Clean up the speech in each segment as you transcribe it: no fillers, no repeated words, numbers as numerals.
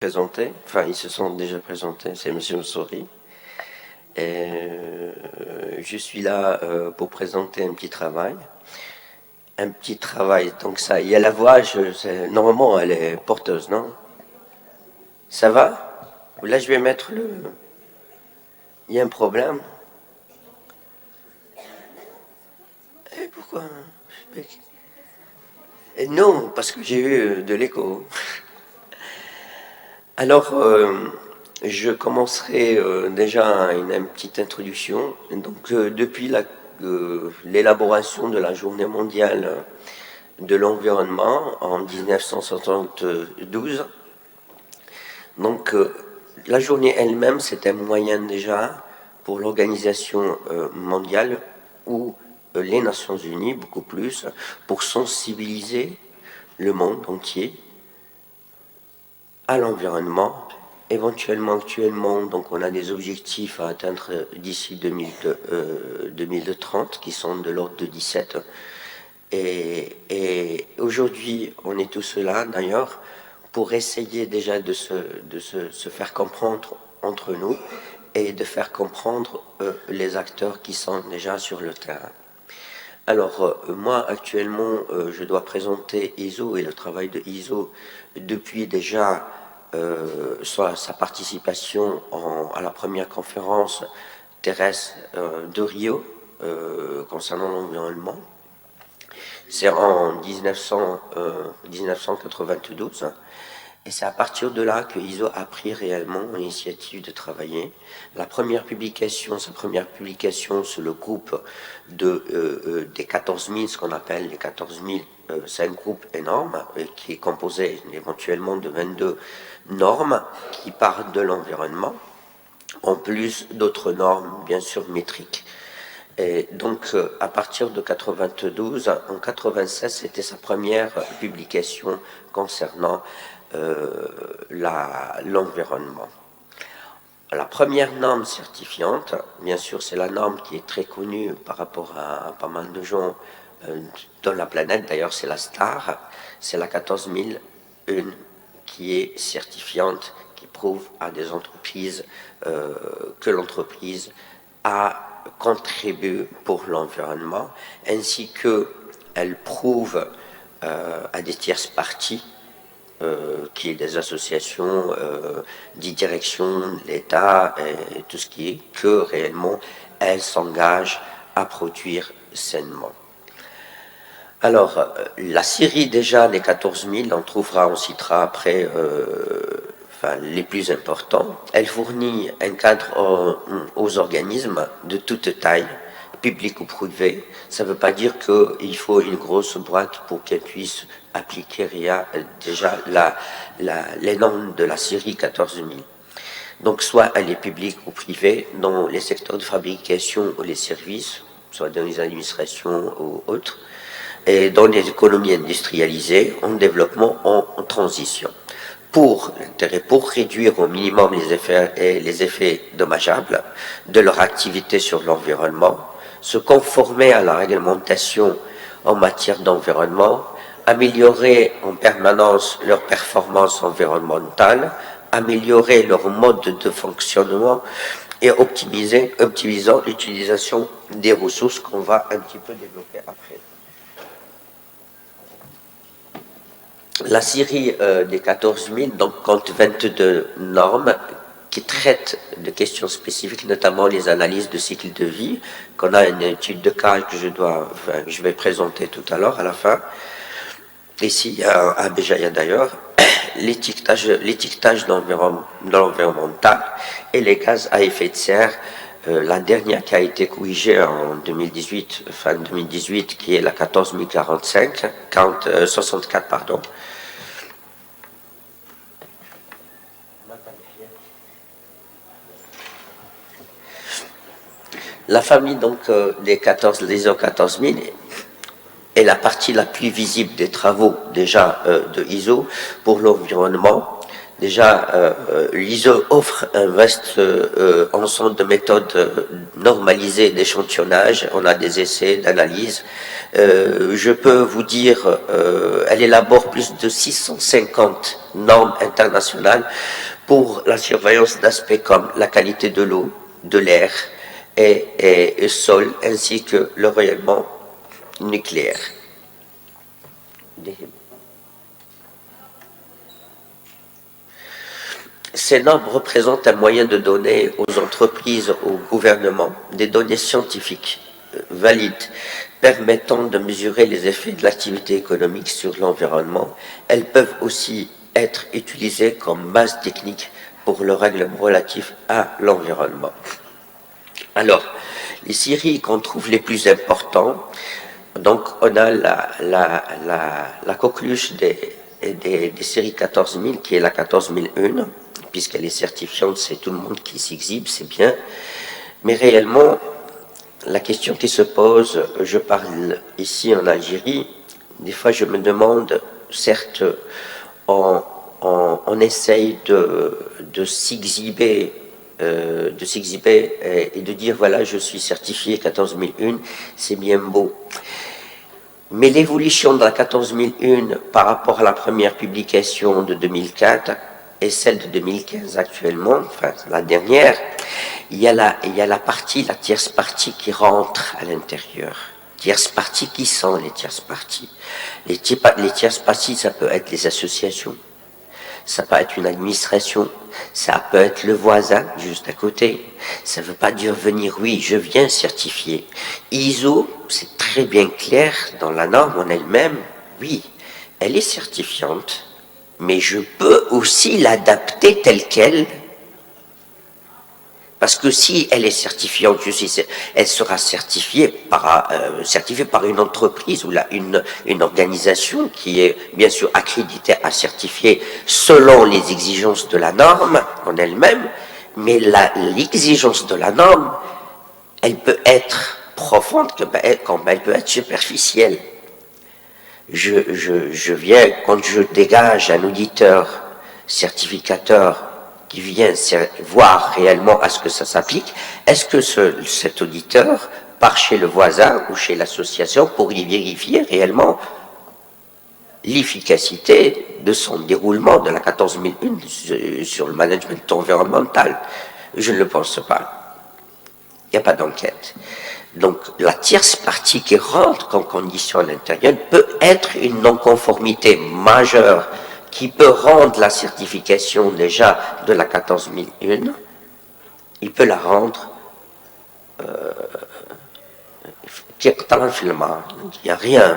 Présentés, enfin ils se sont déjà présentés, c'est Monsieur Moussori. Je suis là pour présenter un petit travail. Un petit travail, donc ça, il y a la voix, normalement elle est porteuse, non? Ça va? Là je vais mettre le... Il y a un problème? Pourquoi? Non, parce que j'ai eu de l'écho. Alors, je commencerai déjà une petite introduction. Donc, depuis l'élaboration de la Journée mondiale de l'environnement en 1972, donc la journée elle-même, c'est un moyen déjà pour l'organisation mondiale ou les Nations Unies, beaucoup plus, pour sensibiliser le monde entier à l'environnement. Éventuellement, actuellement, donc on a des objectifs à atteindre d'ici 2030 qui sont de l'ordre de 17. Et aujourd'hui, on est tous là, d'ailleurs, pour essayer déjà de se faire comprendre entre nous et de faire comprendre les acteurs qui sont déjà sur le terrain. Alors, moi, actuellement, je dois présenter ISO et le travail de ISO depuis déjà sa participation à la première conférence terrestre de Rio concernant l'environnement. C'est en 1992. Et c'est à partir de là que ISO a pris réellement l'initiative de travailler. Sa première publication, c'est le groupe des 14 000, ce qu'on appelle les 14 000, c'est un groupe énorme qui est composé éventuellement de 22 normes qui parlent de l'environnement, en plus d'autres normes, bien sûr, métriques. Et donc, à partir de 92, en 96, c'était sa première publication concernant l'environnement. La première norme certifiante, bien sûr, c'est la norme qui est très connue par rapport à pas mal de gens dans la planète, d'ailleurs c'est la STAR, c'est la 14001 qui est certifiante, qui prouve à des entreprises que l'entreprise a contribué pour l'environnement, ainsi qu'elle prouve à des tierces parties qui est des associations, des directions, l'État, et tout ce qui est, que réellement elles s'engagent à produire sainement. Alors, la série déjà des 14 000, on citera après les plus importants. Elle fournit un cadre aux organismes de toute taille, public ou privé. Ça ne veut pas dire qu'il faut une grosse boîte pour qu'elle puisse appliquer déjà les normes de la série 14 000. Donc soit elle est publique ou privée dans les secteurs de fabrication ou les services, soit dans les administrations ou autres, et dans les économies industrialisées, en développement, en transition. Pour réduire au minimum les effets dommageables de leur activité sur l'environnement, se conformer à la réglementation en matière d'environnement, améliorer en permanence leur performance environnementale, améliorer leur mode de fonctionnement et optimisant l'utilisation des ressources qu'on va un petit peu développer après. La série des 14 000 donc, compte 22 normes qui traitent de questions spécifiques, notamment les analyses de cycle de vie, qu'on a une étude de cas que je vais présenter tout à l'heure, à la fin. Ici, il y a à Béjaïa d'ailleurs, l'étiquetage de l'environnemental et les gaz à effet de serre. La dernière qui a été corrigée en 2018, fin 2018, qui est la 14 064, pardon. La famille donc des ISO 14 000 est la partie la plus visible des travaux déjà de ISO pour l'environnement. Déjà, l'ISO offre un vaste ensemble de méthodes normalisées d'échantillonnage. On a des essais d'analyse. Je peux vous dire elle élabore plus de 650 normes internationales pour la surveillance d'aspects comme la qualité de l'eau, de l'air et sol, ainsi que le rayonnement nucléaire. Ces normes représentent un moyen de donner aux entreprises, au gouvernement, des données scientifiques valides permettant de mesurer les effets de l'activité économique sur l'environnement. Elles peuvent aussi être utilisées comme base technique pour le règlement relatif à l'environnement. Alors, les séries qu'on trouve les plus importants, donc on a la coqueluche des séries 14000 qui est la 14001, puisqu'elle est certifiante, c'est tout le monde qui s'exhibe, c'est bien. Mais réellement, la question qui se pose, je parle ici en Algérie, des fois je me demande, certes, on essaye de s'exhiber et de dire voilà, je suis certifié 14001, c'est bien beau. Mais l'évolution de la 14001 par rapport à la première publication de 2004 et celle de 2015 actuellement, enfin la dernière, il y a la tierce partie qui rentre à l'intérieur. Tierce partie, qui sont les tierces parties? Les tierces parties, ça peut être les associations, ça peut être une administration, ça peut être le voisin juste à côté. Ça ne veut pas dire venir, oui, je viens certifier. ISO, c'est très bien clair dans la norme en elle-même, oui, elle est certifiante, mais je peux aussi l'adapter telle qu'elle. Parce que si elle est certifiante, elle sera certifiée par une entreprise ou une organisation qui est bien sûr accréditée à certifier selon les exigences de la norme en elle-même, mais l'exigence de la norme, elle peut être profonde comme elle peut être superficielle. Quand je dégage un auditeur certificateur qui vient voir réellement à ce que ça s'applique, est-ce que cet auditeur part chez le voisin ou chez l'association pour y vérifier réellement l'efficacité de son déroulement de la 14001 sur le management environnemental? Je ne le pense pas. Il n'y a pas d'enquête. Donc la tierce partie qui rentre comme condition à l'intérieur peut être une non-conformité majeure qui peut rendre la certification déjà de la 14001, il peut la rendre il n'y a rien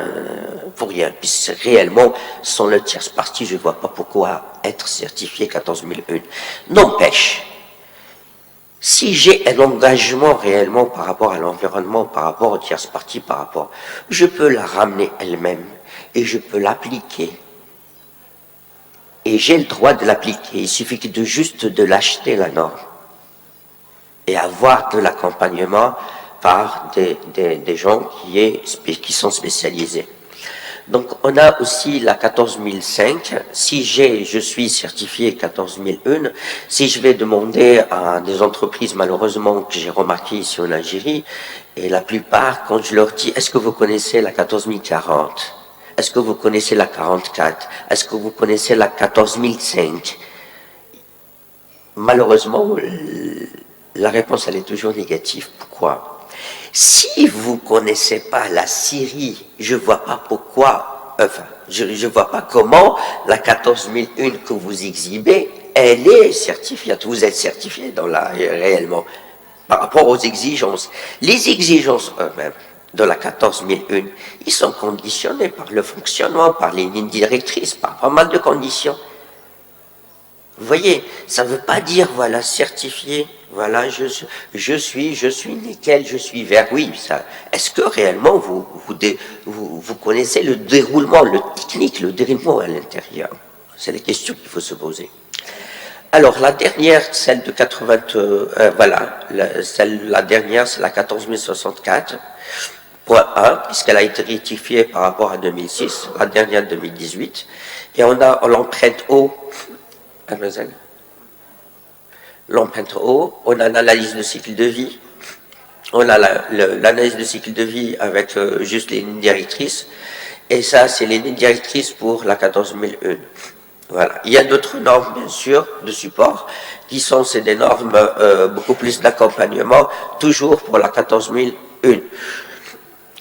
pour rien, puisque réellement, sans le tierce partie, je ne vois pas pourquoi être certifié 14001. N'empêche, si j'ai un engagement réellement par rapport à l'environnement, par rapport aux tierces parties, je peux la ramener elle-même et je peux l'appliquer. Et j'ai le droit de l'appliquer. Il suffit juste de l'acheter, la norme, et avoir de l'accompagnement par des gens qui sont spécialisés. Donc on a aussi la 14005. Si je suis certifié 14001, si je vais demander à des entreprises, malheureusement, que j'ai remarqué ici en Algérie, et la plupart, quand je leur dis, est-ce que vous connaissez la 14040? Est-ce que vous connaissez la 44? Est-ce que vous connaissez la 14005? Malheureusement, la réponse, elle est toujours négative. Pourquoi? Si vous ne connaissez pas la série, je ne vois pas pourquoi, je ne vois pas comment la 14001 que vous exhibez, elle est certifiée. Vous êtes certifié réellement, par rapport aux exigences. Les exigences eux-mêmes de la 14001, ils sont conditionnés par le fonctionnement, par les lignes directrices, par pas mal de conditions. Vous voyez, ça ne veut pas dire, voilà, certifié, voilà, je suis nickel, je suis vert. Oui, est-ce que réellement vous connaissez le déroulement, le technique, le déroulement à l'intérieur? C'est les questions qu'il faut se poser. Alors, la dernière, celle de 80, la dernière, c'est la 14064, point 1, puisqu'elle a été rectifiée par rapport à 2006, la dernière 2018, et on a l'empreinte eau. L'empreinte eau, on a l'analyse de cycle de vie, on a l'analyse de cycle de vie avec juste les lignes directrices, Et ça, c'est les lignes directrices pour la 14001. Voilà. Il y a d'autres normes, bien sûr, de support, qui sont c'est des normes beaucoup plus d'accompagnement, toujours pour la 14001.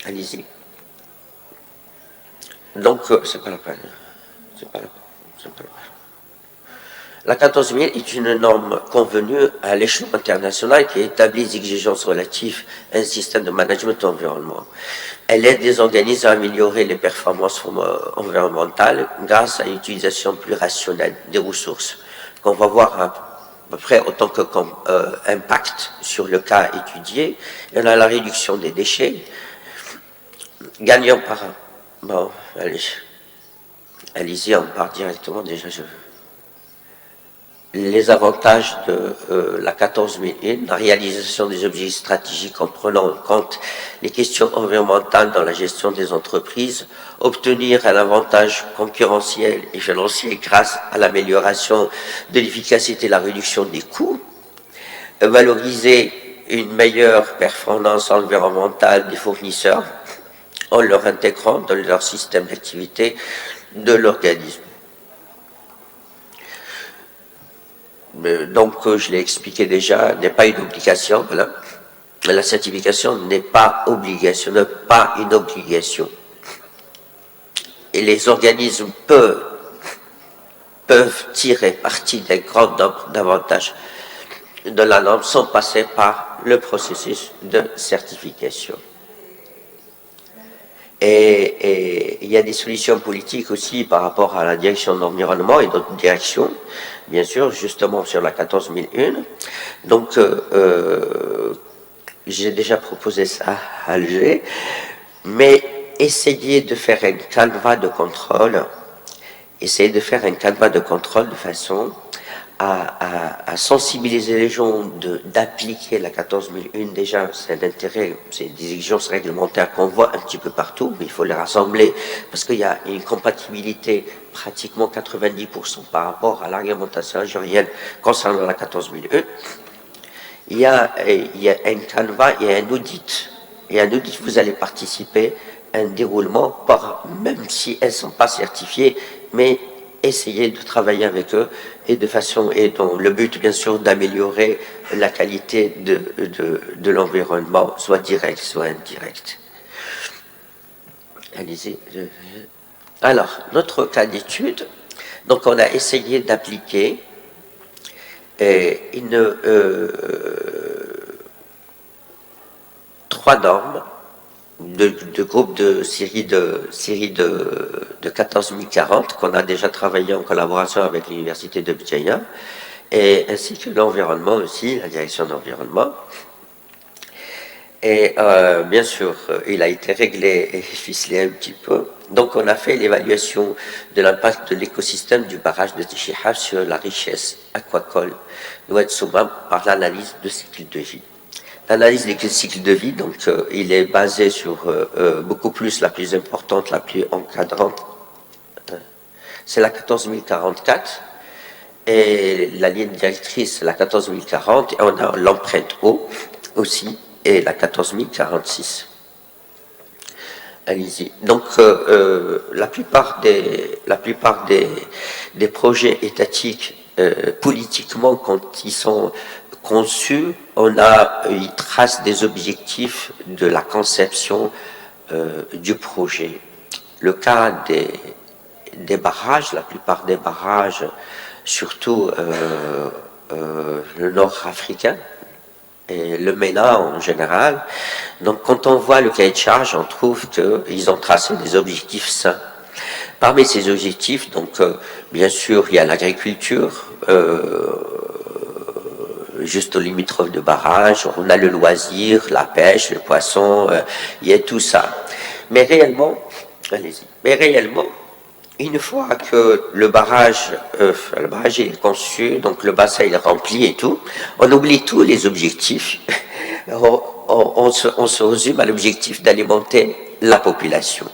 Allez-y. Donc, c'est pas la peine. C'est pas la peine. C'est pas la peine. La 14000 est une norme convenue à l'échelon international qui établit des exigences relatives à un système de management environnement. Elle aide les organismes à améliorer les performances environnementales grâce à l'utilisation plus rationnelle des ressources, qu'on va voir à peu près autant que comme impact sur le cas étudié. Il y en a la réduction des déchets, gagnant par... Bon, allez-y, on part directement déjà. Les avantages de la 14001, la réalisation des objectifs stratégiques en prenant en compte les questions environnementales dans la gestion des entreprises, obtenir un avantage concurrentiel et financier grâce à l'amélioration de l'efficacité et la réduction des coûts, valoriser une meilleure performance environnementale des fournisseurs en leur intégrant dans leur système d'activité de l'organisme. Donc, je l'ai expliqué déjà, n'est pas une obligation, voilà. La certification n'est pas obligationneuse, pas une obligation. Et les organismes peuvent tirer parti d'un grand nombre d'avantages de la norme sans passer par le processus de certification. Et il y a des solutions politiques aussi par rapport à la direction de l'environnement et d'autres directions, bien sûr, justement sur la 14001. Donc, j'ai déjà proposé ça à Alger, mais essayer de faire un canevas de contrôle, de façon à sensibiliser les gens d'appliquer la 14001. Déjà, c'est un intérêt, c'est des exigences réglementaires qu'on voit un petit peu partout, mais il faut les rassembler parce qu'il y a une compatibilité pratiquement 90% par rapport à l'argumentation algérienne concernant la 14001. Il y a un canevas, il y a un audit. Et un audit, vous allez participer à un déroulement, même si elles ne sont pas certifiées, mais essayer de travailler avec eux et dont le but bien sûr d'améliorer la qualité de l'environnement, soit direct, soit indirect. Allez-y. Alors, notre cas d'étude, donc on a essayé d'appliquer trois normes de groupes de série de 14040 qu'on a déjà travaillé en collaboration avec l'université de Bdjaïa, et ainsi que l'environnement aussi, la direction d'environnement. Et bien sûr, il a été réglé et ficelé un petit peu. Donc on a fait l'évaluation de l'impact de l'écosystème du barrage de Tichihab sur la richesse aquacole d'Oued Soumam par l'analyse de cycle de vie. L'analyse des cycles de vie, donc, il est basé sur beaucoup plus, la plus importante, la plus encadrante. C'est la 14044 et la ligne directrice, la 14040, et on a l'empreinte eau aussi, et la 14046. Allez-y. Donc, la plupart des projets étatiques, politiquement, quand ils sont conçus, ils tracent des objectifs de la conception du projet. Le cas des barrages, la plupart des barrages, surtout le nord africain, et le MENA en général. Donc quand on voit le cahier de charge, on trouve qu'ils ont tracé des objectifs sains. Parmi ces objectifs, donc bien sûr, il y a l'agriculture, juste au limitrophe de barrage, on a le loisir, la pêche, le poisson, il y a tout ça. Mais réellement, une fois que le barrage est conçu, donc le bassin est rempli et tout, on oublie tous les objectifs. On se résume à l'objectif d'alimenter la population.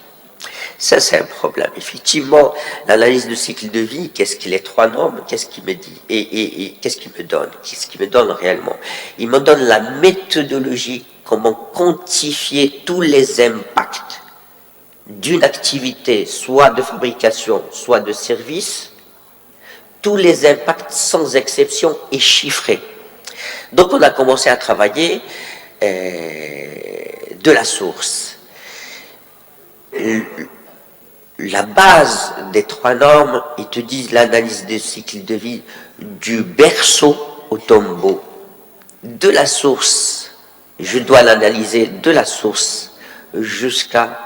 Ça, c'est un problème. Effectivement, l'analyse de cycle de vie, qu'est-ce que les trois normes, qu'est-ce qu'il me dit et qu'est-ce qu'il me donne? Qu'est-ce qu'il me donne réellement? Il me donne la méthodologie, comment quantifier tous les impacts d'une activité, soit de fabrication, soit de service, tous les impacts sans exception est chiffré. Donc on a commencé à travailler de la source. La base des 3 normes, ils te disent l'analyse des cycles de vie du berceau au tombeau. De la source, je dois l'analyser de la source jusqu'à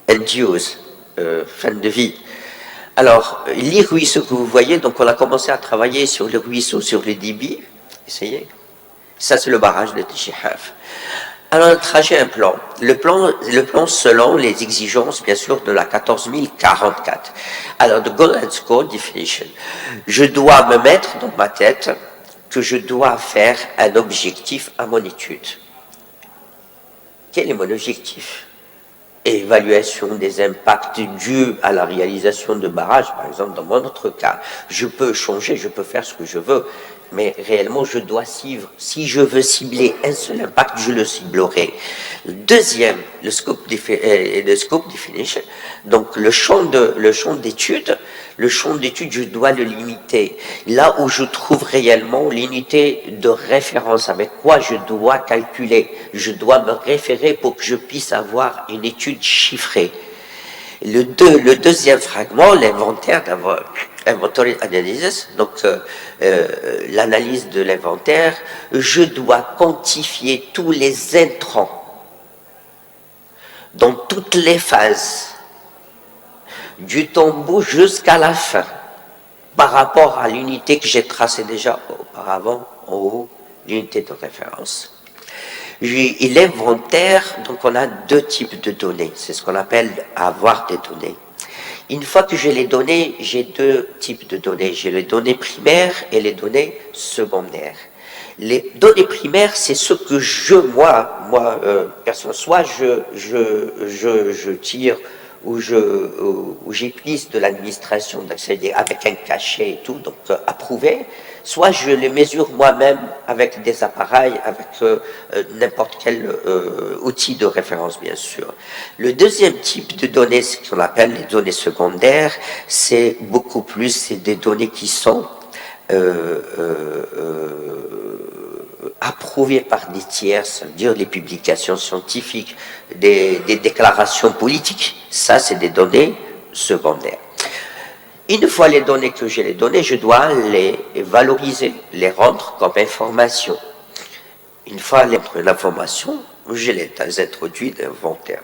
end-use, fin de vie. Alors, les ruisseaux que vous voyez, donc on a commencé à travailler sur les ruisseaux, sur les débits. Essayez. Ça, c'est le barrage de Tichihaf. Alors, on a tracé un plan. Le plan selon les exigences, bien sûr, de la 14044. Alors, the goal and score definition. Je dois me mettre dans ma tête que je dois faire un objectif à mon étude. Quel est mon objectif? Évaluation des impacts dus à la réalisation de barrages, par exemple, dans mon autre cas. Je peux changer, je peux faire ce que je veux, mais réellement, je dois suivre. Si je veux cibler un seul impact, je le ciblerai. Deuxième, le scope definition, donc le champ d'étude. Le champ d'étude, je dois le limiter. Là où je trouve réellement l'unité de référence, avec quoi je dois calculer, je dois me référer pour que je puisse avoir une étude chiffrée. Le deuxième fragment, l'inventaire inventory analysis, donc l'analyse de l'inventaire, je dois quantifier tous les intrants dans toutes les phases, du tombeau jusqu'à la fin, par rapport à l'unité que j'ai tracée déjà auparavant en haut, l'unité de référence. Et l'inventaire, donc on a 2 types de données, c'est ce qu'on appelle avoir des données. Une fois que j'ai les données, j'ai 2 types de données, j'ai les données primaires et les données secondaires. Les données primaires, c'est ce que personne, soit je tire où j'utilise de l'administration d'accéder avec un cachet et tout, donc approuvé, soit je les mesure moi-même avec des appareils, avec n'importe quel outil de référence, bien sûr. Le deuxième type de données, ce qu'on appelle les données secondaires, c'est beaucoup plus, c'est des données qui sont approuvées par des tiers, ça veut dire les publications scientifiques, des déclarations politiques. Ça, c'est des données secondaires. Une fois les données que j'ai les données, je dois les valoriser, les rendre comme information. Une fois l'information, je les introduis dans l'inventaire.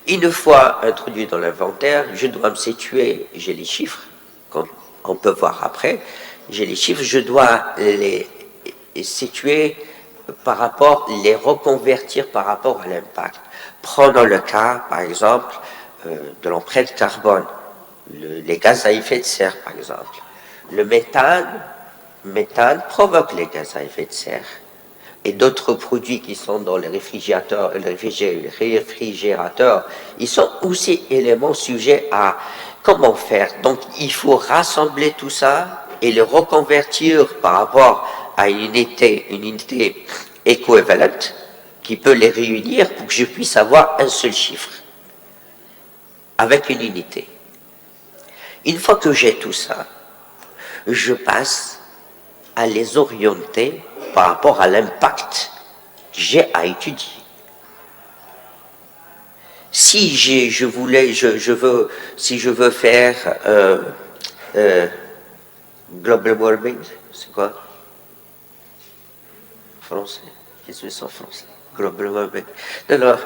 Une fois introduit dans l'inventaire, je dois me situer, j'ai les chiffres, comme on peut voir après, j'ai les chiffres, je dois les situer par rapport, les reconvertir par rapport à l'impact. Prenons le cas, par exemple, de l'empreinte carbone, les gaz à effet de serre, par exemple. Le méthane provoque les gaz à effet de serre. Et d'autres produits qui sont dans les réfrigérateurs, ils sont aussi éléments sujets à comment faire. Donc, il faut rassembler tout ça et le reconvertir par rapport à une unité équivalente qui peut les réunir pour que je puisse avoir un seul chiffre avec une unité. Une fois que j'ai tout ça, je passe à les orienter par rapport à l'impact que j'ai à étudier. Si je veux faire global warming, c'est quoi? Français. Qu'est-ce que c'est en français? Global warming. Alors,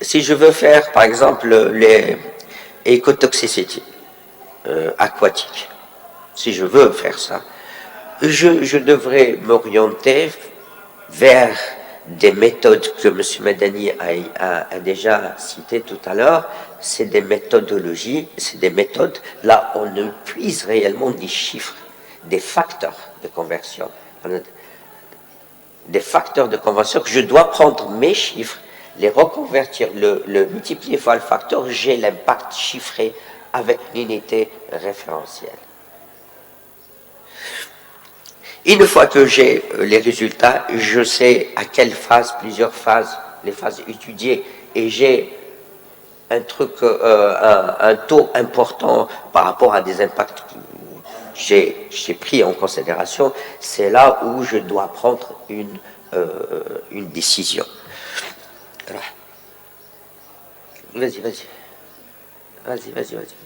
si je veux faire, par exemple, les écotoxicity aquatique, si je veux faire ça, je devrais m'orienter vers des méthodes que M. Madani a déjà citées tout à l'heure. C'est des méthodologies, c'est des méthodes, là on puise réellement des chiffres, des facteurs de conversion. Des facteurs de conversion que je dois prendre mes chiffres, les reconvertir, le multiplier par le facteur, j'ai l'impact chiffré avec l'unité référentielle. Une fois que j'ai les résultats, je sais à quelle phase, plusieurs phases les phases étudiées, et j'ai un truc, un taux important par rapport à des impacts que j'ai pris en considération, c'est là où je dois prendre une décision. Vas-y, vas-y. Vas-y, vas-y, vas-y.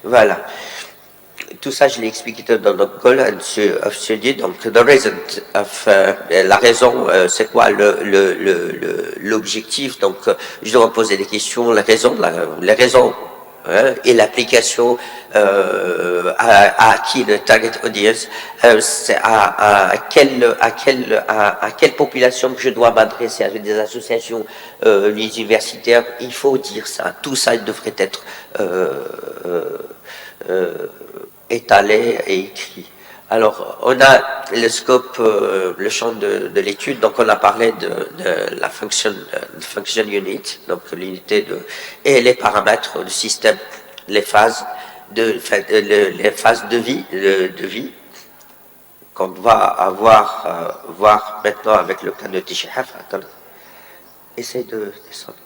Voilà. Tout ça, je l'ai expliqué dans le goal of study. Donc, the reason of, la raison, c'est quoi l'objectif? Donc, je dois poser des questions, les raisons et l'application à qui le target audience, c'est à quelle population que je dois m'adresser, avec des associations universitaires. Il faut dire ça. Tout ça devrait être étalé et écrit. Alors, on a le scope, le champ de l'étude, donc on a parlé de la function unit, donc l'unité et les paramètres du système, les phases les phases de vie qu'on va voir maintenant avec le cas de Tishihaf. Attends, essaye de descendre.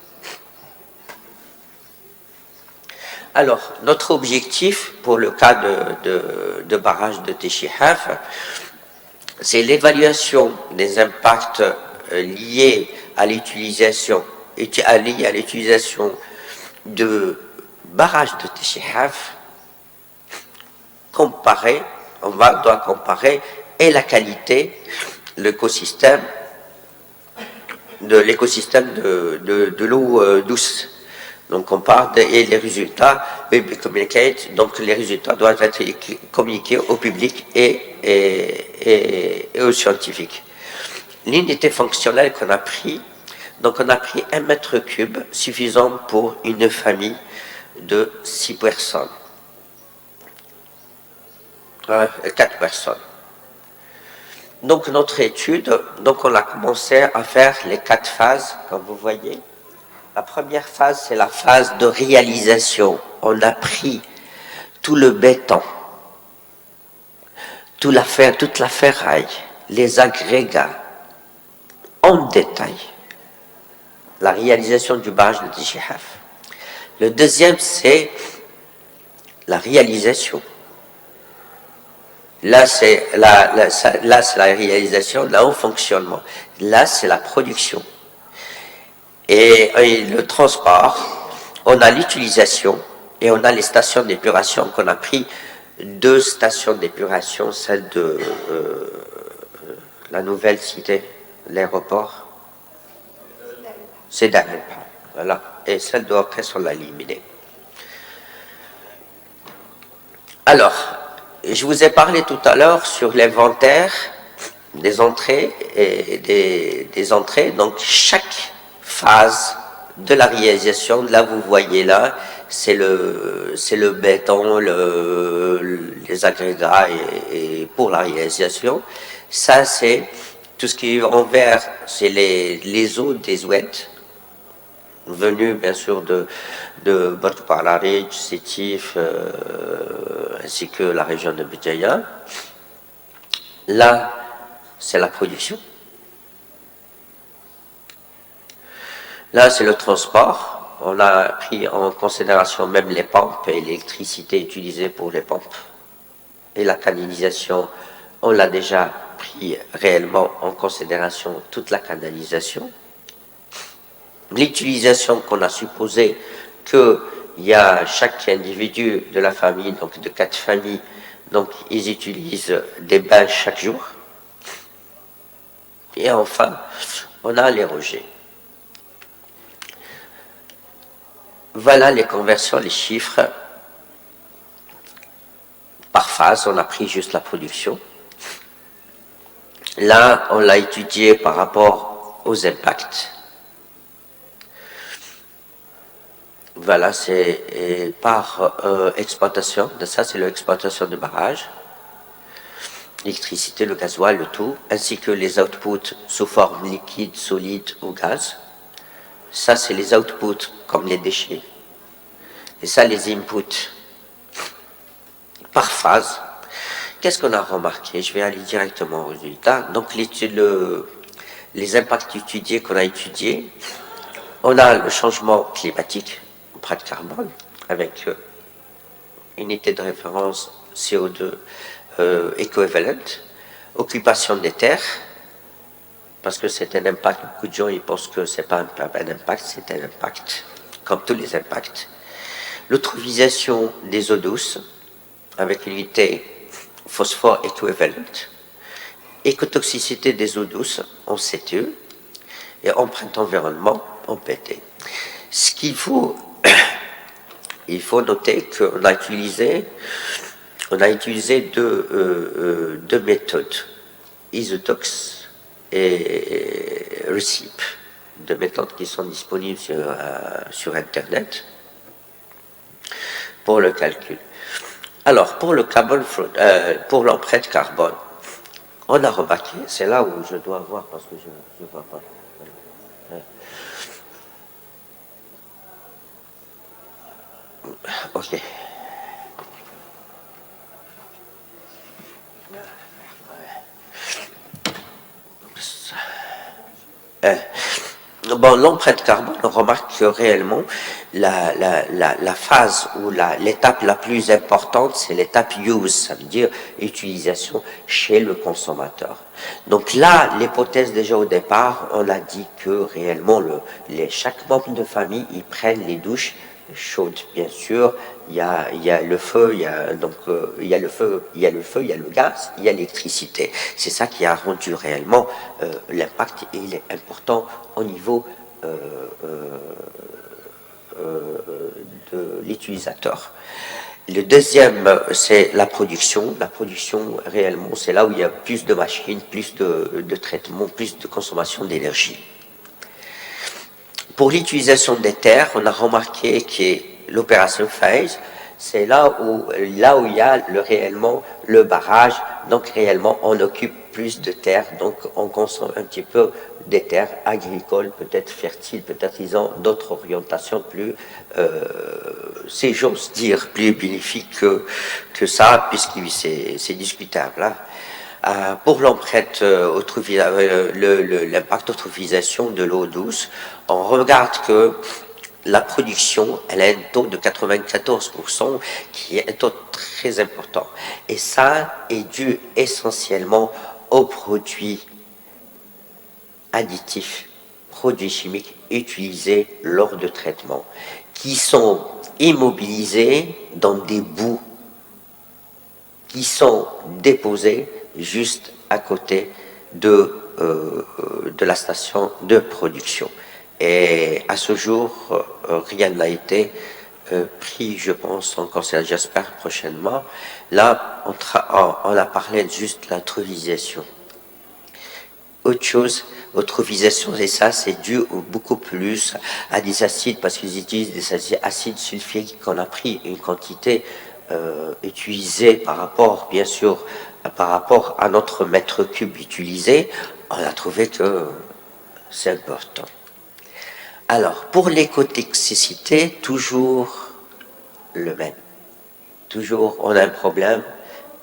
Alors, notre objectif pour le cas de barrage de Tishihaf, c'est l'évaluation des impacts liés à l'utilisation de barrage de Tishihaf, doit comparer et la qualité, l'écosystème de l'eau douce. Donc on parle et les résultats, communicate, donc les résultats doivent être communiqués au public et aux scientifiques. L'unité fonctionnelle qu'on a pris, donc on a pris 1 mètre cube suffisant pour une famille de 6 personnes. 4 personnes. Donc notre étude, donc on a commencé à faire les 4 phases, comme vous voyez. La première phase, c'est la phase de réalisation. On a pris tout le béton, toute la ferraille, les agrégats, en détail. La réalisation du barrage de Tishihaf. Le deuxième, c'est la réalisation. Là, c'est la réalisation, là, au fonctionnement. Là, c'est la production. Et le transport, on a l'utilisation et on a les stations d'épuration qu'on a pris 2 stations d'épuration, celle de la nouvelle cité, l'aéroport, c'est Damelpa, voilà, et celle de Orcès, on l'a éliminée. Alors, je vous ai parlé tout à l'heure sur l'inventaire des entrées et des entrées, donc chaque phase de la réalisation, là vous voyez là, c'est le béton, les agrégats et pour la réalisation. Ça c'est tout ce qui est en vert, c'est les eaux des ouettes, venues bien sûr de Bordeaux Parlarich, Sétif, ainsi que la région de Béjaïa. Là, c'est la production. Là, c'est le transport. On a pris en considération même les pompes et l'électricité utilisée pour les pompes. Et la canalisation, on l'a déjà pris réellement en considération, toute la canalisation. L'utilisation qu'on a supposé qu'il y a chaque individu de la famille, donc de 4 familles, donc ils utilisent des bains chaque jour. Et enfin, on a les rejets. Voilà les conversions, les chiffres. Par phase, on a pris juste la production. Là, on l'a étudié par rapport aux impacts. Voilà, c'est par exploitation. Ça, c'est l'exploitation de barrage. L'électricité, le gasoil, le tout, ainsi que les outputs sous forme liquide, solide ou gaz. Ça, c'est les outputs, comme les déchets. Et ça, les inputs. Par phase. Qu'est-ce qu'on a remarqué? Je vais aller directement au résultat. Donc, les impacts étudiés qu'on a étudiés, on a le changement climatique, empreinte carbone, avec unité de référence CO2 équivalent, occupation des terres, parce que c'est un impact, beaucoup de gens ils pensent que c'est pas un impact, c'est un impact, comme tous les impacts. L'eutrophisation des eaux douces, avec une unité phosphore équivalente, écotoxicité des eaux douces en CTE, et empreinte environnement en PT. Ce qu'il faut, il faut noter qu'on a utilisé deux méthodes, Isotox et RECIP, deux méthodes qui sont disponibles sur Internet pour le calcul. Alors, pour le carbone, pour l'empreinte carbone, on a remarqué, c'est là où je dois voir parce que je ne vois pas. Ok. Bon, l'empreinte carbone, on remarque que réellement, la phase ou l'étape la plus importante, c'est l'étape use, ça veut dire utilisation chez le consommateur. Donc là, l'hypothèse déjà au départ, on a dit que réellement, chaque membre de famille, ils prennent les douches chaudes, bien sûr. Il y a le feu, il y a le feu, il y a le gaz, il y a l'électricité. C'est ça qui a rendu réellement l'impact, et il est important au niveau de l'utilisateur. Le deuxième, c'est la production. La production, réellement, c'est là où il y a plus de machines, plus de traitements, plus de consommation d'énergie. Pour l'utilisation des terres, on a remarqué que l'opération phase, c'est là où il y a réellement le barrage, donc réellement on occupe plus de terres, donc on consomme un petit peu des terres agricoles, peut-être fertiles, peut-être ils ont d'autres orientations plus, si j'ose dire, plus bénéfiques que ça, puisque c'est discutable. Hein. Pour l'empreinte, l'impact eutrophisation de l'eau douce, on regarde que la production, elle a un taux de 94%, qui est un taux très important. Et ça est dû essentiellement aux produits additifs, produits chimiques utilisés lors de traitement, qui sont immobilisés dans des boues qui sont déposés juste à côté de la station de production. Et à ce jour, rien n'a été pris, je pense, en considération, j'espère prochainement. Là, on a parlé de juste la l'eutrophisation. Autre chose, l'eutrophisation, et ça, c'est dû beaucoup plus à des acides, parce qu'ils utilisent des acides sulfuriques qu'on a pris une quantité utilisée par rapport, bien sûr, par rapport à notre mètre cube utilisé, on a trouvé que c'est important. Alors, pour l'écotoxicité, toujours le même. Toujours, on a un problème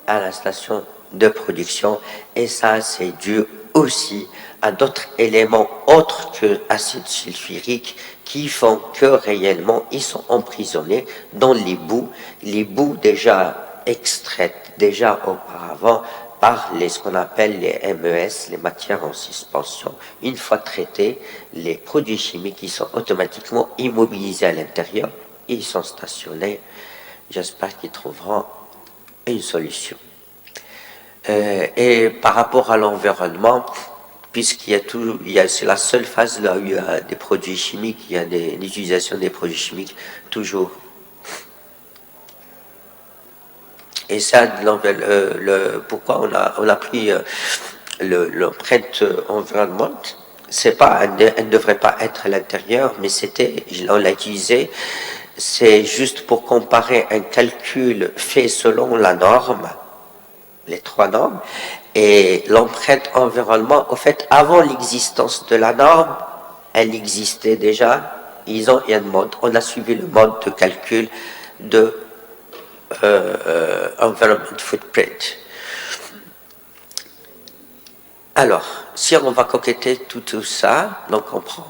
à la station de production, et ça, c'est dû aussi à d'autres éléments autres que l'acide sulfurique qui font que réellement ils sont emprisonnés dans les boues déjà extraites déjà auparavant par ce qu'on appelle les MES, les matières en suspension. Une fois traités, les produits chimiques ils sont automatiquement immobilisés à l'intérieur et ils sont stationnés. J'espère qu'ils trouveront une solution. Et par rapport à l'environnement, puisqu'il y a c'est la seule phase là où il y a des produits chimiques, il y a l'utilisation des produits chimiques toujours. Et ça, pourquoi on a pris l'empreinte environnement, c'est pas, elle ne devrait pas être à l'intérieur, mais on l'a utilisé, c'est juste pour comparer un calcul fait selon la norme, les trois normes, et l'empreinte environnement, au fait, avant l'existence de la norme, elle existait déjà, ils ont un mode, on a suivi le mode de calcul de environment footprint. Alors, si on va coqueter tout ça, donc on prend,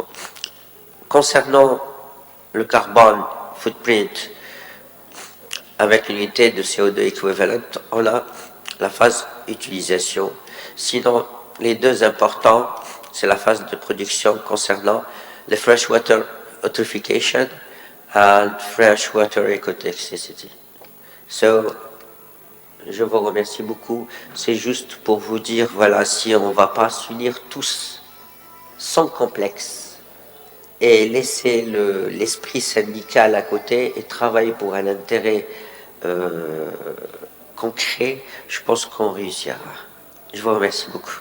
concernant le carbone footprint avec l'unité de CO2 équivalent, on a la phase utilisation. Sinon, les deux importants, c'est la phase de production concernant les freshwater eutrophication and freshwater ecotoxicity. So, je vous remercie beaucoup. C'est juste pour vous dire, voilà, si on ne va pas s'unir tous sans complexe et laisser l'esprit syndical à côté et travailler pour un intérêt concret, je pense qu'on réussira. Je vous remercie beaucoup.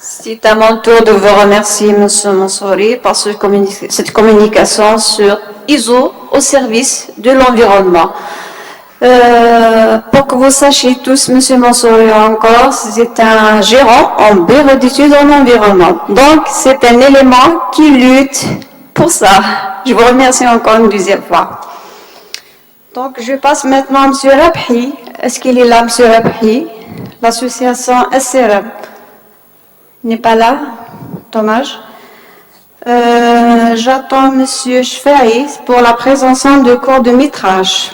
C'est à mon tour de vous remercier, M. Mansouri, pour cette communication sur ISO au service de l'environnement. Pour que vous sachiez tous, M. Mansouri encore, c'est un gérant en bureau d'études en environnement. Donc, c'est un élément qui lutte pour ça. Je vous remercie encore une deuxième fois. Donc, je passe maintenant à M. Rabhi. Est-ce qu'il est là, M. Rabhi? L'association SRM n'est pas là, dommage. J'attends M. Chfaï pour la présentation de cours de métrage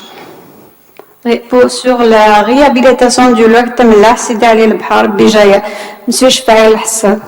sur la réhabilitation du lac Tamlah Sidi Ali al-Bahar Bijaya. M. Chfaï Hassan.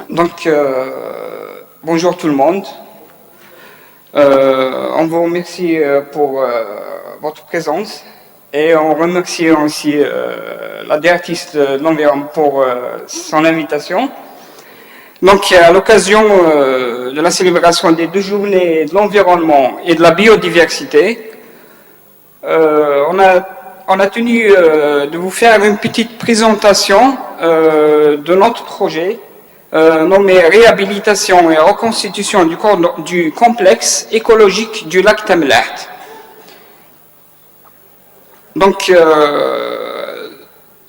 Donc, bonjour tout le monde. On vous remercie pour votre présence et on remercie aussi la directrice de l'environnement pour son invitation. Donc, à l'occasion de la célébration des 2 journées de l'environnement et de la biodiversité, on a tenu de vous faire une petite présentation de notre projet nommé Réhabilitation et reconstitution du complexe écologique du lac Tamlah. Donc,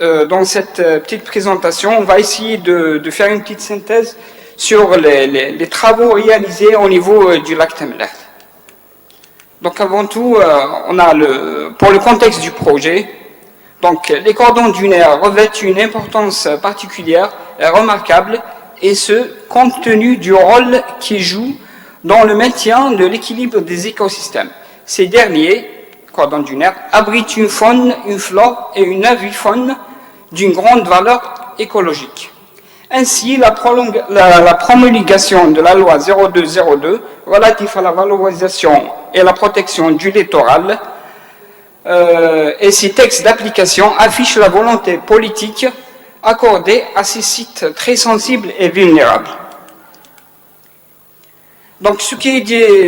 dans cette petite présentation, on va essayer de faire une petite synthèse sur les travaux réalisés au niveau du lac Tamlah. Donc, avant tout, on a pour le contexte du projet, donc les cordons dunaires revêtent une importance particulière et remarquable, et ce, compte tenu du rôle qu'ils jouent dans le maintien de l'équilibre des écosystèmes. Ces derniers, cordons dunaires, abritent une faune, une flore et une avifaune d'une grande valeur écologique. Ainsi, la promulgation de la loi 0202 relative à la valorisation et la protection du littoral et ses textes d'application affichent la volonté politique accordée à ces sites très sensibles et vulnérables. Donc, ce qui est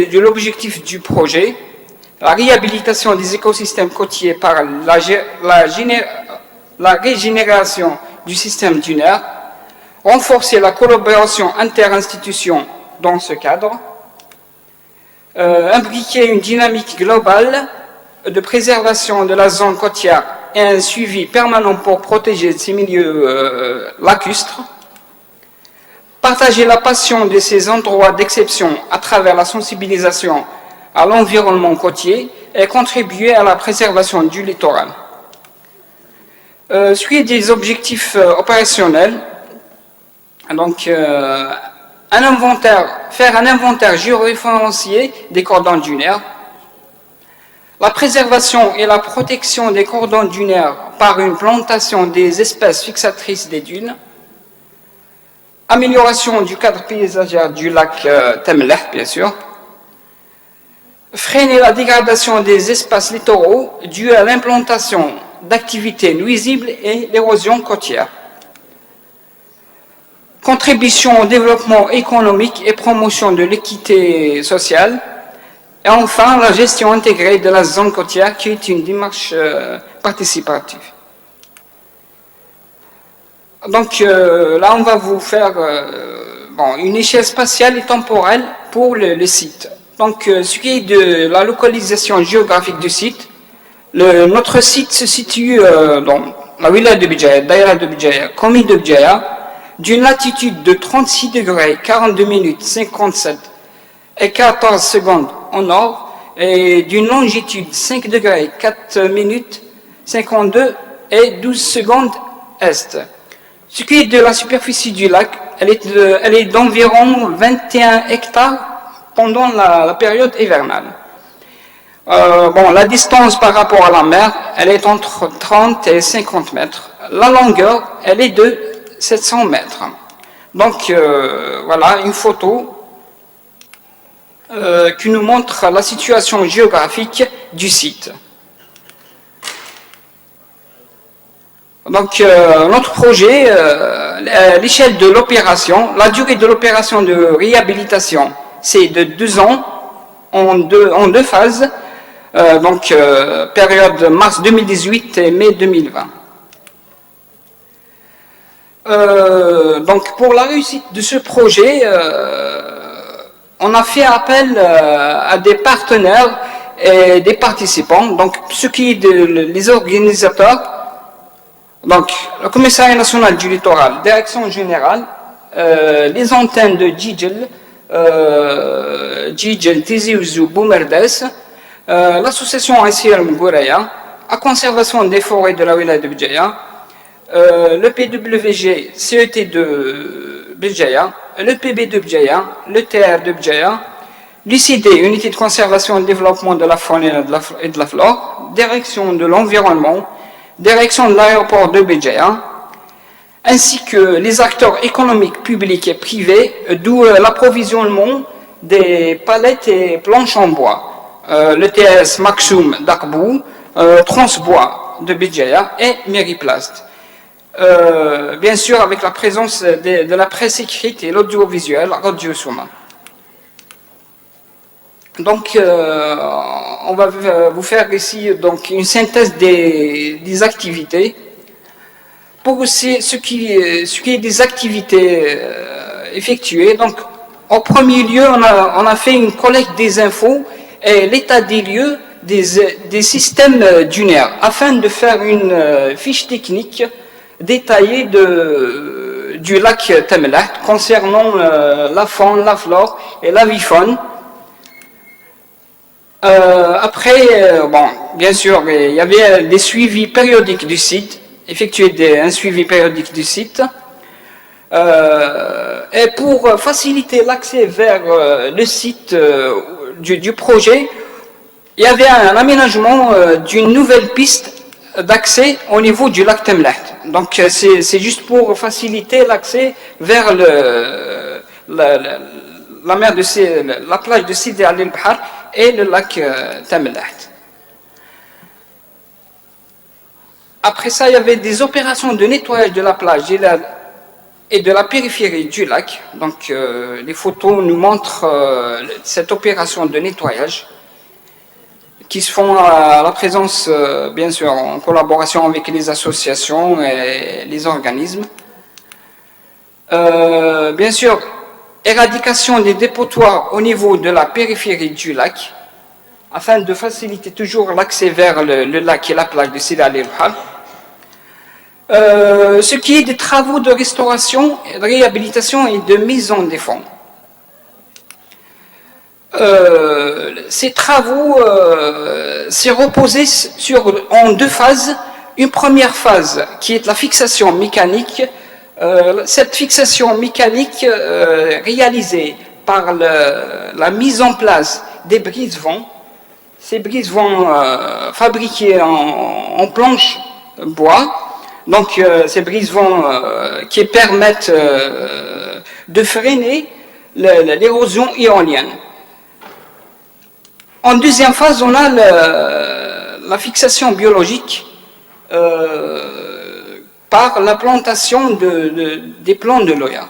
de l'objectif du projet, la réhabilitation des écosystèmes côtiers par la régénération du système dunaire, renforcer la collaboration interinstitutions dans ce cadre, imbriquer une dynamique globale de préservation de la zone côtière et un suivi permanent pour protéger ces milieux lacustres. Partager la passion de ces endroits d'exception à travers la sensibilisation à l'environnement côtier et contribuer à la préservation du littoral. Suivre des objectifs opérationnels, donc faire un inventaire géoréférencié des cordons dunaires, la préservation et la protection des cordons dunaires par une plantation des espèces fixatrices des dunes, amélioration du cadre paysagère du lac Temleh, bien sûr, freiner la dégradation des espaces littoraux due à l'implantation d'activités nuisibles et l'érosion côtière. Contribution au développement économique et promotion de l'équité sociale. Et enfin, la gestion intégrée de la zone côtière qui est une démarche participative. Donc là, on va vous faire une échelle spatiale et temporelle pour le site. Donc, ce qui est de la localisation géographique du site, notre site se situe dans la wilaya de Béjaïa, Daïra de Béjaïa, commune de Béjaïa, d'une latitude de 36 degrés 42 minutes 57 et 14 secondes au nord et d'une longitude 5 degrés 4 minutes 52 et 12 secondes est. Ce qui est de la superficie du lac, elle est d'environ 21 hectares pendant la période hivernale. La distance par rapport à la mer, elle est entre 30 et 50 mètres. La longueur, elle est de 700 mètres. Donc, voilà une photo qui nous montre la situation géographique du site. Donc, notre projet, l'échelle de l'opération, la durée de l'opération de réhabilitation, c'est de 2 ans en deux phases, période mars 2018 et mai 2020. Donc, pour la réussite de ce projet, on a fait appel à des partenaires et des participants, donc ce qui est les organisateurs, donc le Commissariat national du littoral, Direction générale, les antennes de Djidjel, Tizi Ouzou, Boumerdes, l'association ICL Mgouraya, la conservation des forêts de la wilaya de Béjaïa, le PWG CET de Béjaïa, le PB de Béjaïa, le TR de Béjaïa, l'UCD, Unité de conservation et développement de la faune et de la flore, Direction de l'environnement, Direction de l'aéroport de Béjaïa, ainsi que les acteurs économiques publics et privés, d'où l'approvisionnement des palettes et planches en bois, le TS Maxoum d'Akbou, Transbois de Béjaïa et Mériplast. Bien sûr avec la présence de la presse écrite et l'audiovisuel, Radio Souma. Donc, on va vous faire ici donc, une synthèse des activités. Pour ce qui est des activités effectuées, donc, en premier lieu, on a fait une collecte des infos et l'état des lieux des systèmes dunaires, afin de faire une fiche technique détaillée du lac Temleh concernant la faune, la flore et la vifaune. Bien sûr, il y avait des suivis périodiques du site, un suivi périodique du site. Et pour faciliter l'accès vers le site du projet, il y avait un aménagement d'une nouvelle piste d'accès au niveau du lac Temleh. Donc c'est juste pour faciliter l'accès vers la plage de Sidi Ali al-Bahar et le lac Temleh. Après ça, il y avait des opérations de nettoyage de la plage et de la périphérie du lac. Donc les photos nous montrent cette opération de nettoyage qui se font à la présence, bien sûr, en collaboration avec les associations et les organismes. Bien sûr, éradication des dépotoirs au niveau de la périphérie du lac, afin de faciliter toujours l'accès vers le lac et la plage de Sidi Ali al-Bahar. Ce qui est des travaux de restauration, de réhabilitation et de mise en défense. Ces travaux s'est reposé en deux phases. Une première phase qui est la fixation mécanique. Cette fixation mécanique réalisée par la mise en place des brise-vents. Ces brise-vents fabriqués en planches bois. Donc ces brise-vents qui permettent de freiner l'érosion éolienne. En deuxième phase, on a la fixation biologique par la plantation des plants de l'Oya.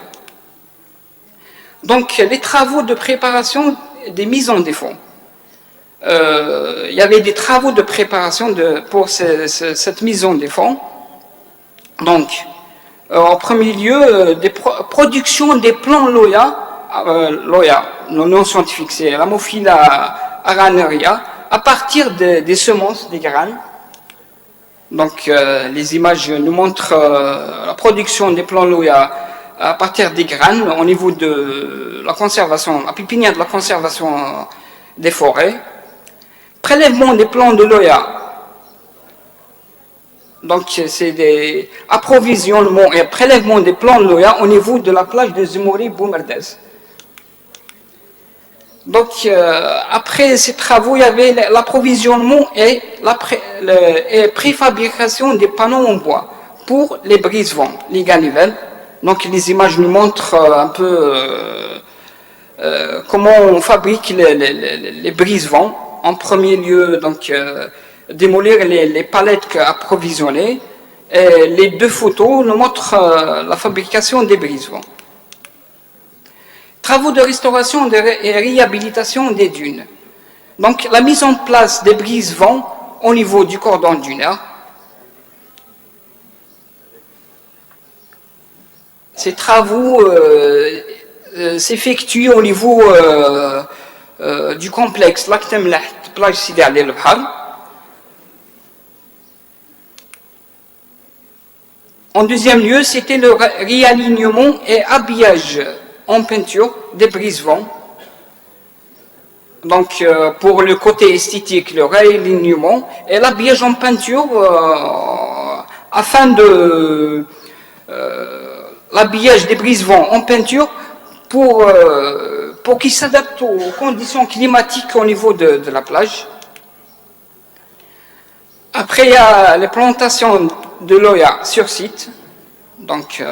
Donc les travaux de préparation des mises en défense. Il y avait des travaux de préparation pour cette mise en défense. Donc, en premier lieu, production des plants Loya, le nom scientifique c'est l'Ammophila araneria, à partir des semences, des graines. Donc, les images nous montrent la production des plants Loya à partir des graines au niveau de la conservation, la pépinière de la conservation des forêts. Prélèvement des plants de Loya. Donc, c'est des approvisionnements et prélèvements des plants de Loya au niveau de la plage de Zemouri Boumerdez. Donc, après ces travaux, il y avait l'approvisionnement et préfabrication des panneaux en bois pour les brise-vents, les ganivelles. Donc, les images nous montrent un peu comment on fabrique les brise-vents. En premier lieu, donc, démolir les palettes approvisionnées. Et les deux photos nous montrent la fabrication des brise-vents. Travaux de restauration et réhabilitation des dunes. Donc la mise en place des brise-vents au niveau du cordon dunaire. Ces travaux s'effectuent au niveau du complexe Lac Temlaht, plage Sidi Ali al-Bahar. En deuxième lieu, c'était le réalignement et habillage en peinture des brise-vents. Donc, pour le côté esthétique, le réalignement et l'habillage en peinture afin de l'habillage des brise-vents en peinture pour qu'ils s'adaptent aux conditions climatiques au niveau de la plage. Après, il y a les plantations de l'Oya sur site, donc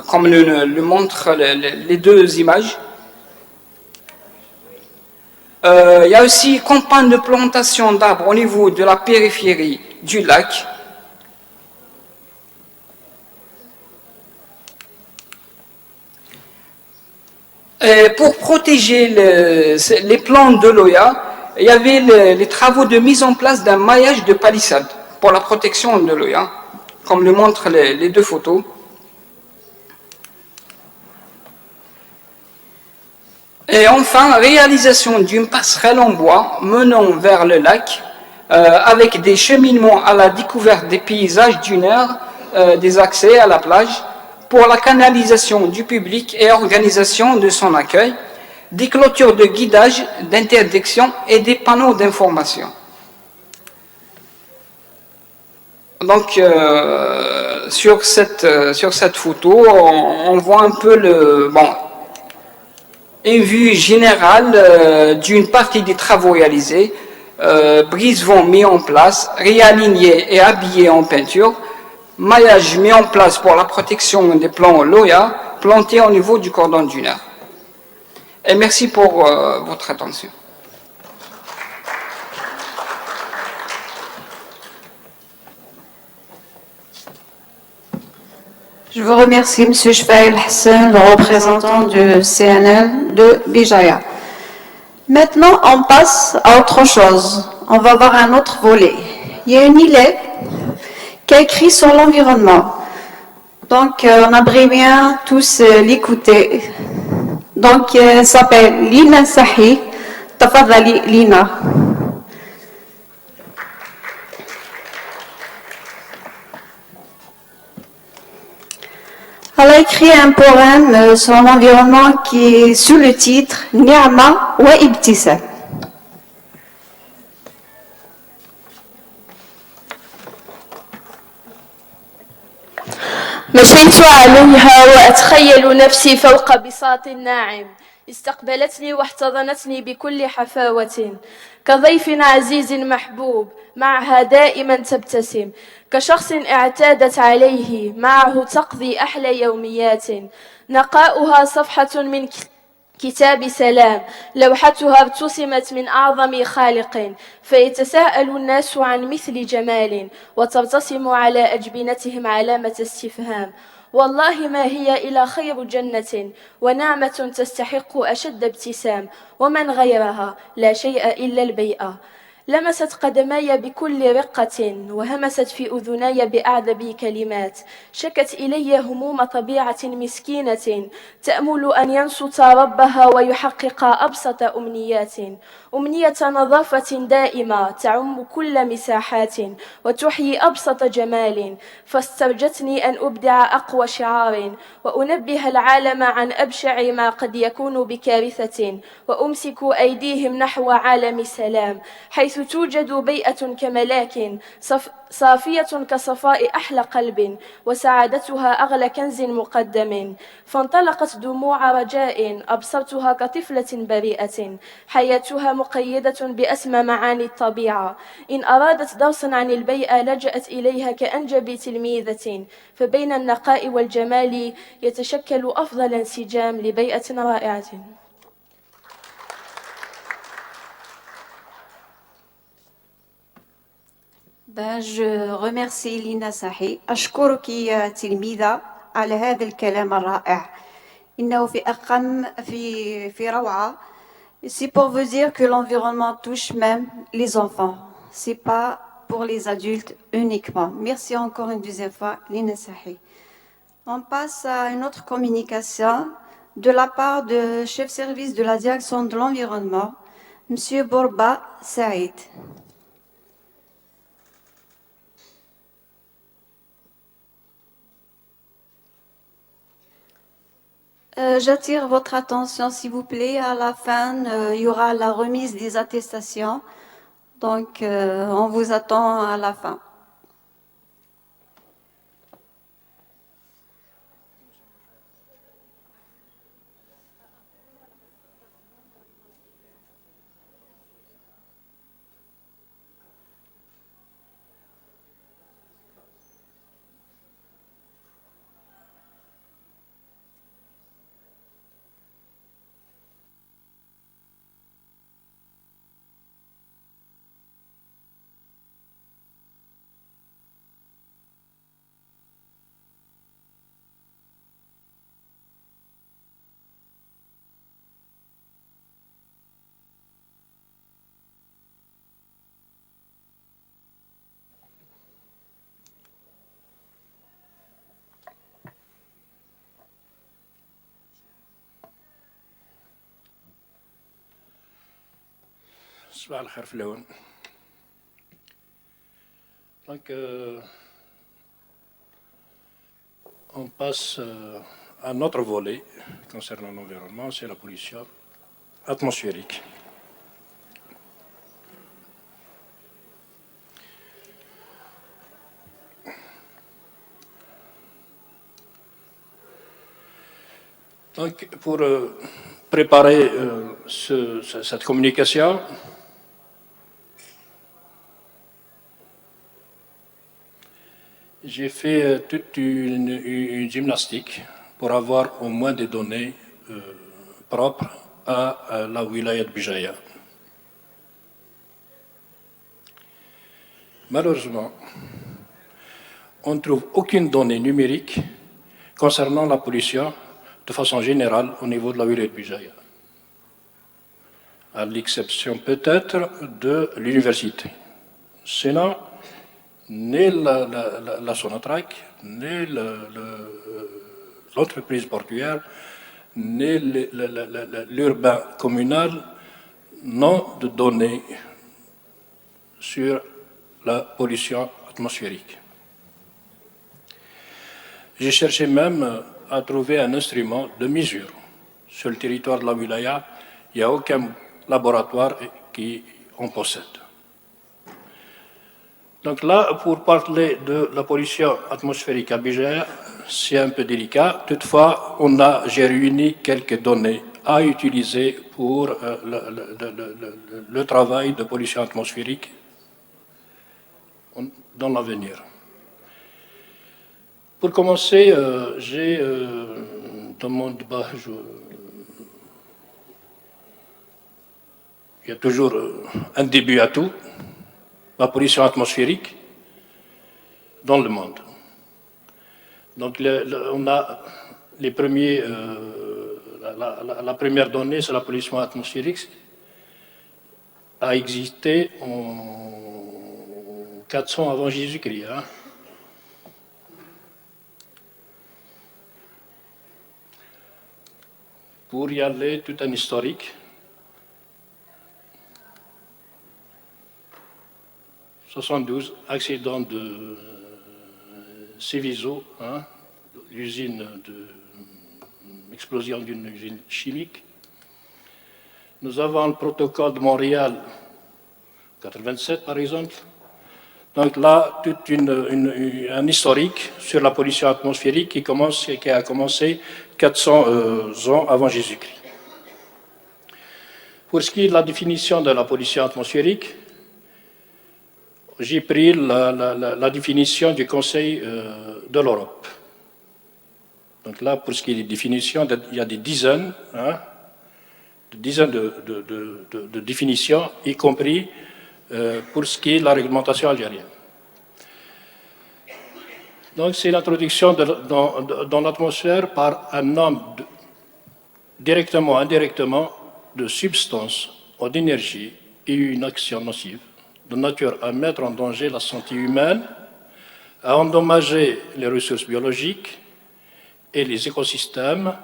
comme le montrent les deux images. Il y a aussi campagne de plantation d'arbres au niveau de la périphérie du lac. Et pour protéger les plantes de l'Oya, il y avait les travaux de mise en place d'un maillage de palissade pour la protection de l'Oya, comme le montrent les deux photos. Et enfin, réalisation d'une passerelle en bois menant vers le lac, avec des cheminements à la découverte des paysages dunaires, des accès à la plage, pour la canalisation du public et organisation de son accueil, des clôtures de guidage, d'interdiction et des panneaux d'information. Donc, sur cette photo, on voit un peu une vue générale d'une partie des travaux réalisés, brise-vents mis en place, réalignés et habillés en peinture, maillage mis en place pour la protection des plants Loya, plantés au niveau du cordon dunaire. Et merci pour votre attention. Je vous remercie, M. Chfaïl Hassan, le représentant du CNL de Bijaya. Maintenant, on passe à autre chose. On va voir un autre volet. Il y a une île qui a écrit sur l'environnement. Donc, on aimerait bien tous l'écouter. Donc, elle s'appelle Lina Sahi. Tafadali Lina. Elle a écrit un poème sur l'environnement qui est sous le titre Ni'ma wa Ibtisam. مشيت عليها وأتخيل نفسي فوق بساط ناعم استقبلتني واحتضنتني بكل حفاوة كضيف عزيز محبوب معها دائما تبتسم كشخص اعتادت عليه معه تقضي أحلى يوميات نقاؤها صفحة من كتاب سلام لوحتها ابتسمت من أعظم خالق فيتساءل الناس عن مثل جمال وتبتسم على أجبنتهم علامة استفهام والله ما هي إلا خير جنة ونعمة تستحق أشد ابتسام ومن غيرها لا شيء إلا البيئة لمست قدماي بكل رقة وهمست في أذناي بأعذب كلمات شكت إلي هموم طبيعة مسكينة تأمل أن ينصت ربها ويحقق أبسط أمنيات أمنية نظافة دائمة تعم كل مساحات وتحيي أبسط جمال فاسترجتني أن أبدع أقوى شعار وأنبه العالم عن أبشع ما قد يكون بكارثة وأمسك أيديهم نحو عالم سلام حيث توجد بيئة كملاك صافية كصفاء أحلى قلب وسعادتها أغلى كنز مقدم فانطلقت دموع رجاء أبصرتها كطفلة بريئة حياتها مقيدة بأسمى معاني الطبيعة إن أرادت درسا عن البيئة لجأت إليها كأنجب تلميذة فبين النقاء والجمال يتشكل أفضل انسجام لبيئة رائعة. Je remercie Lina Sahi. أشكرك يا تلميذة على هذا الكلام الرائع. إنه في روعة. C'est pour vous dire que l'environnement touche même les enfants. C'est pas pour les adultes uniquement. Merci encore une deuxième fois, Lina Sahi. On passe à une autre communication de la part du chef service de la direction de l'environnement, Monsieur Bourba Saïd. J'attire votre attention, s'il vous plaît. À la fin, il y aura la remise des attestations. Donc, on vous attend à la fin. Donc, on passe à notre volet concernant l'environnement, c'est la pollution atmosphérique. Donc, pour préparer cette communication, j'ai fait toute une gymnastique pour avoir au moins des données propres à la wilaya de Bijaya. Malheureusement, on ne trouve aucune donnée numérique concernant la pollution de façon générale au niveau de la wilaya de Bijaya, à l'exception peut-être de l'université. Sinon, ni la Sonatrach, ni l'entreprise portuaire, ni l'urbain communal n'ont de données sur la pollution atmosphérique. J'ai cherché même à trouver un instrument de mesure. Sur le territoire de la wilaya, il n'y a aucun laboratoire qui en possède. Donc là, pour parler de la pollution atmosphérique à Béjaïa, c'est un peu délicat. Toutefois, j'ai réuni quelques données à utiliser pour le travail de pollution atmosphérique dans l'avenir. Pour commencer, j'ai dans mon débat, il y a toujours un début à tout, la pollution atmosphérique dans le monde. Donc on a les premiers, la première donnée sur la pollution atmosphérique a existé en 400 avant Jésus-Christ. Hein. Pour y aller, tout un historique. 72, accident de Seveso, hein, explosion d'une usine chimique. Nous avons le protocole de Montréal, 87 par exemple. Donc là, tout un historique sur la pollution atmosphérique qui a commencé 400 ans avant Jésus-Christ. Pour ce qui est de la définition de la pollution atmosphérique, j'ai pris la définition du Conseil de l'Europe. Donc là, pour ce qui est des définitions, il y a des dizaines, de définitions, y compris pour ce qui est de la réglementation algérienne. Donc c'est l'introduction dans l'atmosphère par un nombre directement ou indirectement de substances ou d'énergie et une action nocive de nature à mettre en danger la santé humaine, à endommager les ressources biologiques et les écosystèmes,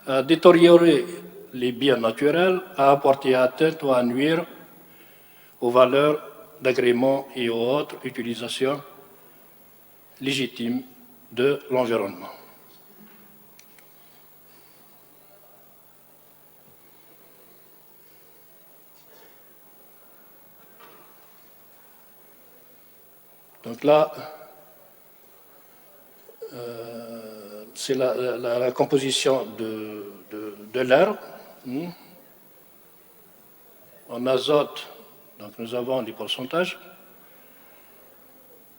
à détériorer les biens naturels, à apporter atteinte ou à nuire aux valeurs d'agrément et aux autres utilisations légitimes de l'environnement. Donc là, c'est la composition de l'air. En azote, donc nous avons des pourcentages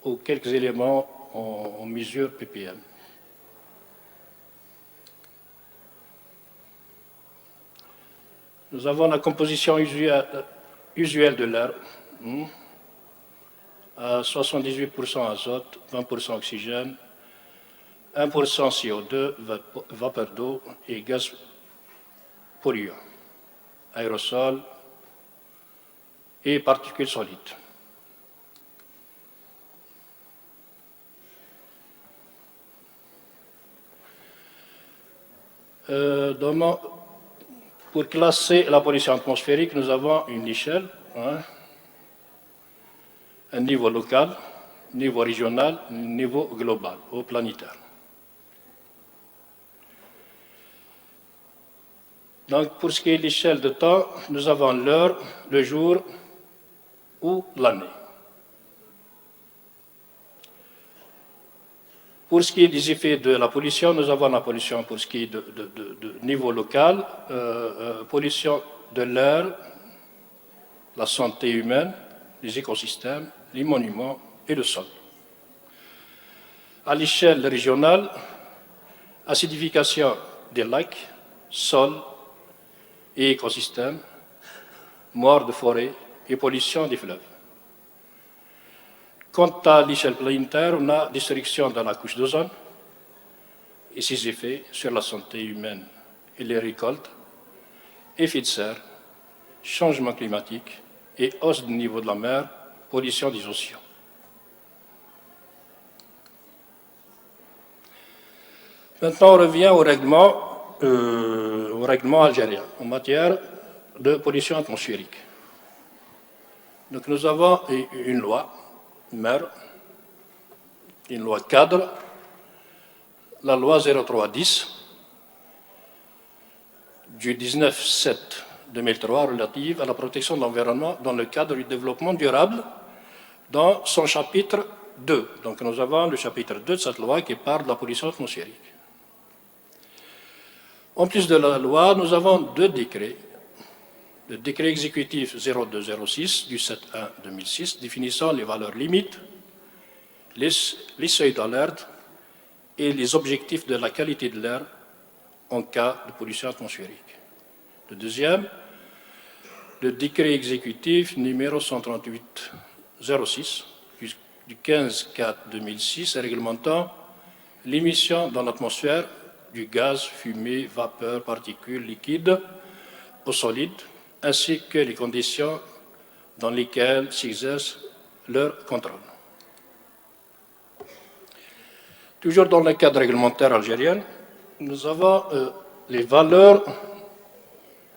ou quelques éléments en mesure ppm. Nous avons la composition usuelle de l'air. À 78% azote, 20% oxygène, 1% CO2, vapeur d'eau et gaz polluants, aérosols et particules solides. Pour classer la pollution atmosphérique, nous avons une échelle, un niveau local, niveau régional, niveau global ou planétaire. Donc, pour ce qui est de l'échelle de temps, nous avons l'heure, le jour ou l'année. Pour ce qui est des effets de la pollution, nous avons la pollution pour ce qui est de niveau local, pollution de l'air, la santé humaine, les écosystèmes, les monuments et le sol. À l'échelle régionale, acidification des lacs, sols et écosystèmes, mort de forêts et pollution des fleuves. Quant à l'échelle planétaire, on a destruction dans la couche d'ozone et ses effets sur la santé humaine et les récoltes, effet de serre, changement climatique et hausse du niveau de la mer, pollution des océans. Maintenant, on revient au règlement algérien en matière de pollution atmosphérique. Donc nous avons une loi, MER, une loi cadre la loi 0310 du 19/7/2003 relative à la protection de l'environnement dans le cadre du développement durable dans son chapitre 2. Donc nous avons le chapitre 2 de cette loi qui parle de la pollution atmosphérique. En plus de la loi, nous avons deux décrets. Le décret exécutif 0206 du 7/1/2006 définissant les valeurs limites, les seuils d'alerte et les objectifs de la qualité de l'air en cas de pollution atmosphérique. Le deuxième, le décret exécutif numéro 138-06 du 15/4/2006 réglementant l'émission dans l'atmosphère du gaz, fumée, vapeur, particules, liquides ou solides, ainsi que les conditions dans lesquelles s'exerce leur contrôle. Toujours dans le cadre réglementaire algérien, nous avons les valeurs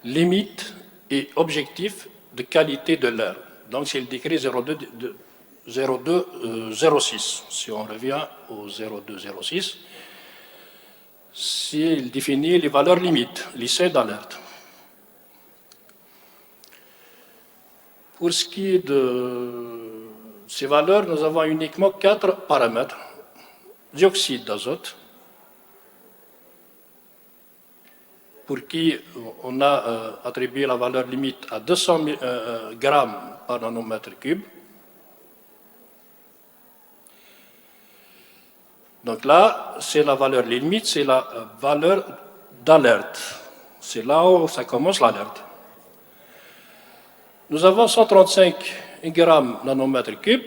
limites et objectifs de qualité de l'air. Donc c'est le décret 0206. Si on revient au 0206, il définit les valeurs limites, les seuils d'alerte. Pour ce qui est de ces valeurs, nous avons uniquement 4 paramètres. Dioxyde d'azote, pour qui on a attribué la valeur limite à 200 grammes par nanomètre cube. Donc là, c'est la valeur limite, c'est la valeur d'alerte. C'est là où ça commence l'alerte. Nous avons 135 grammes nanomètre cube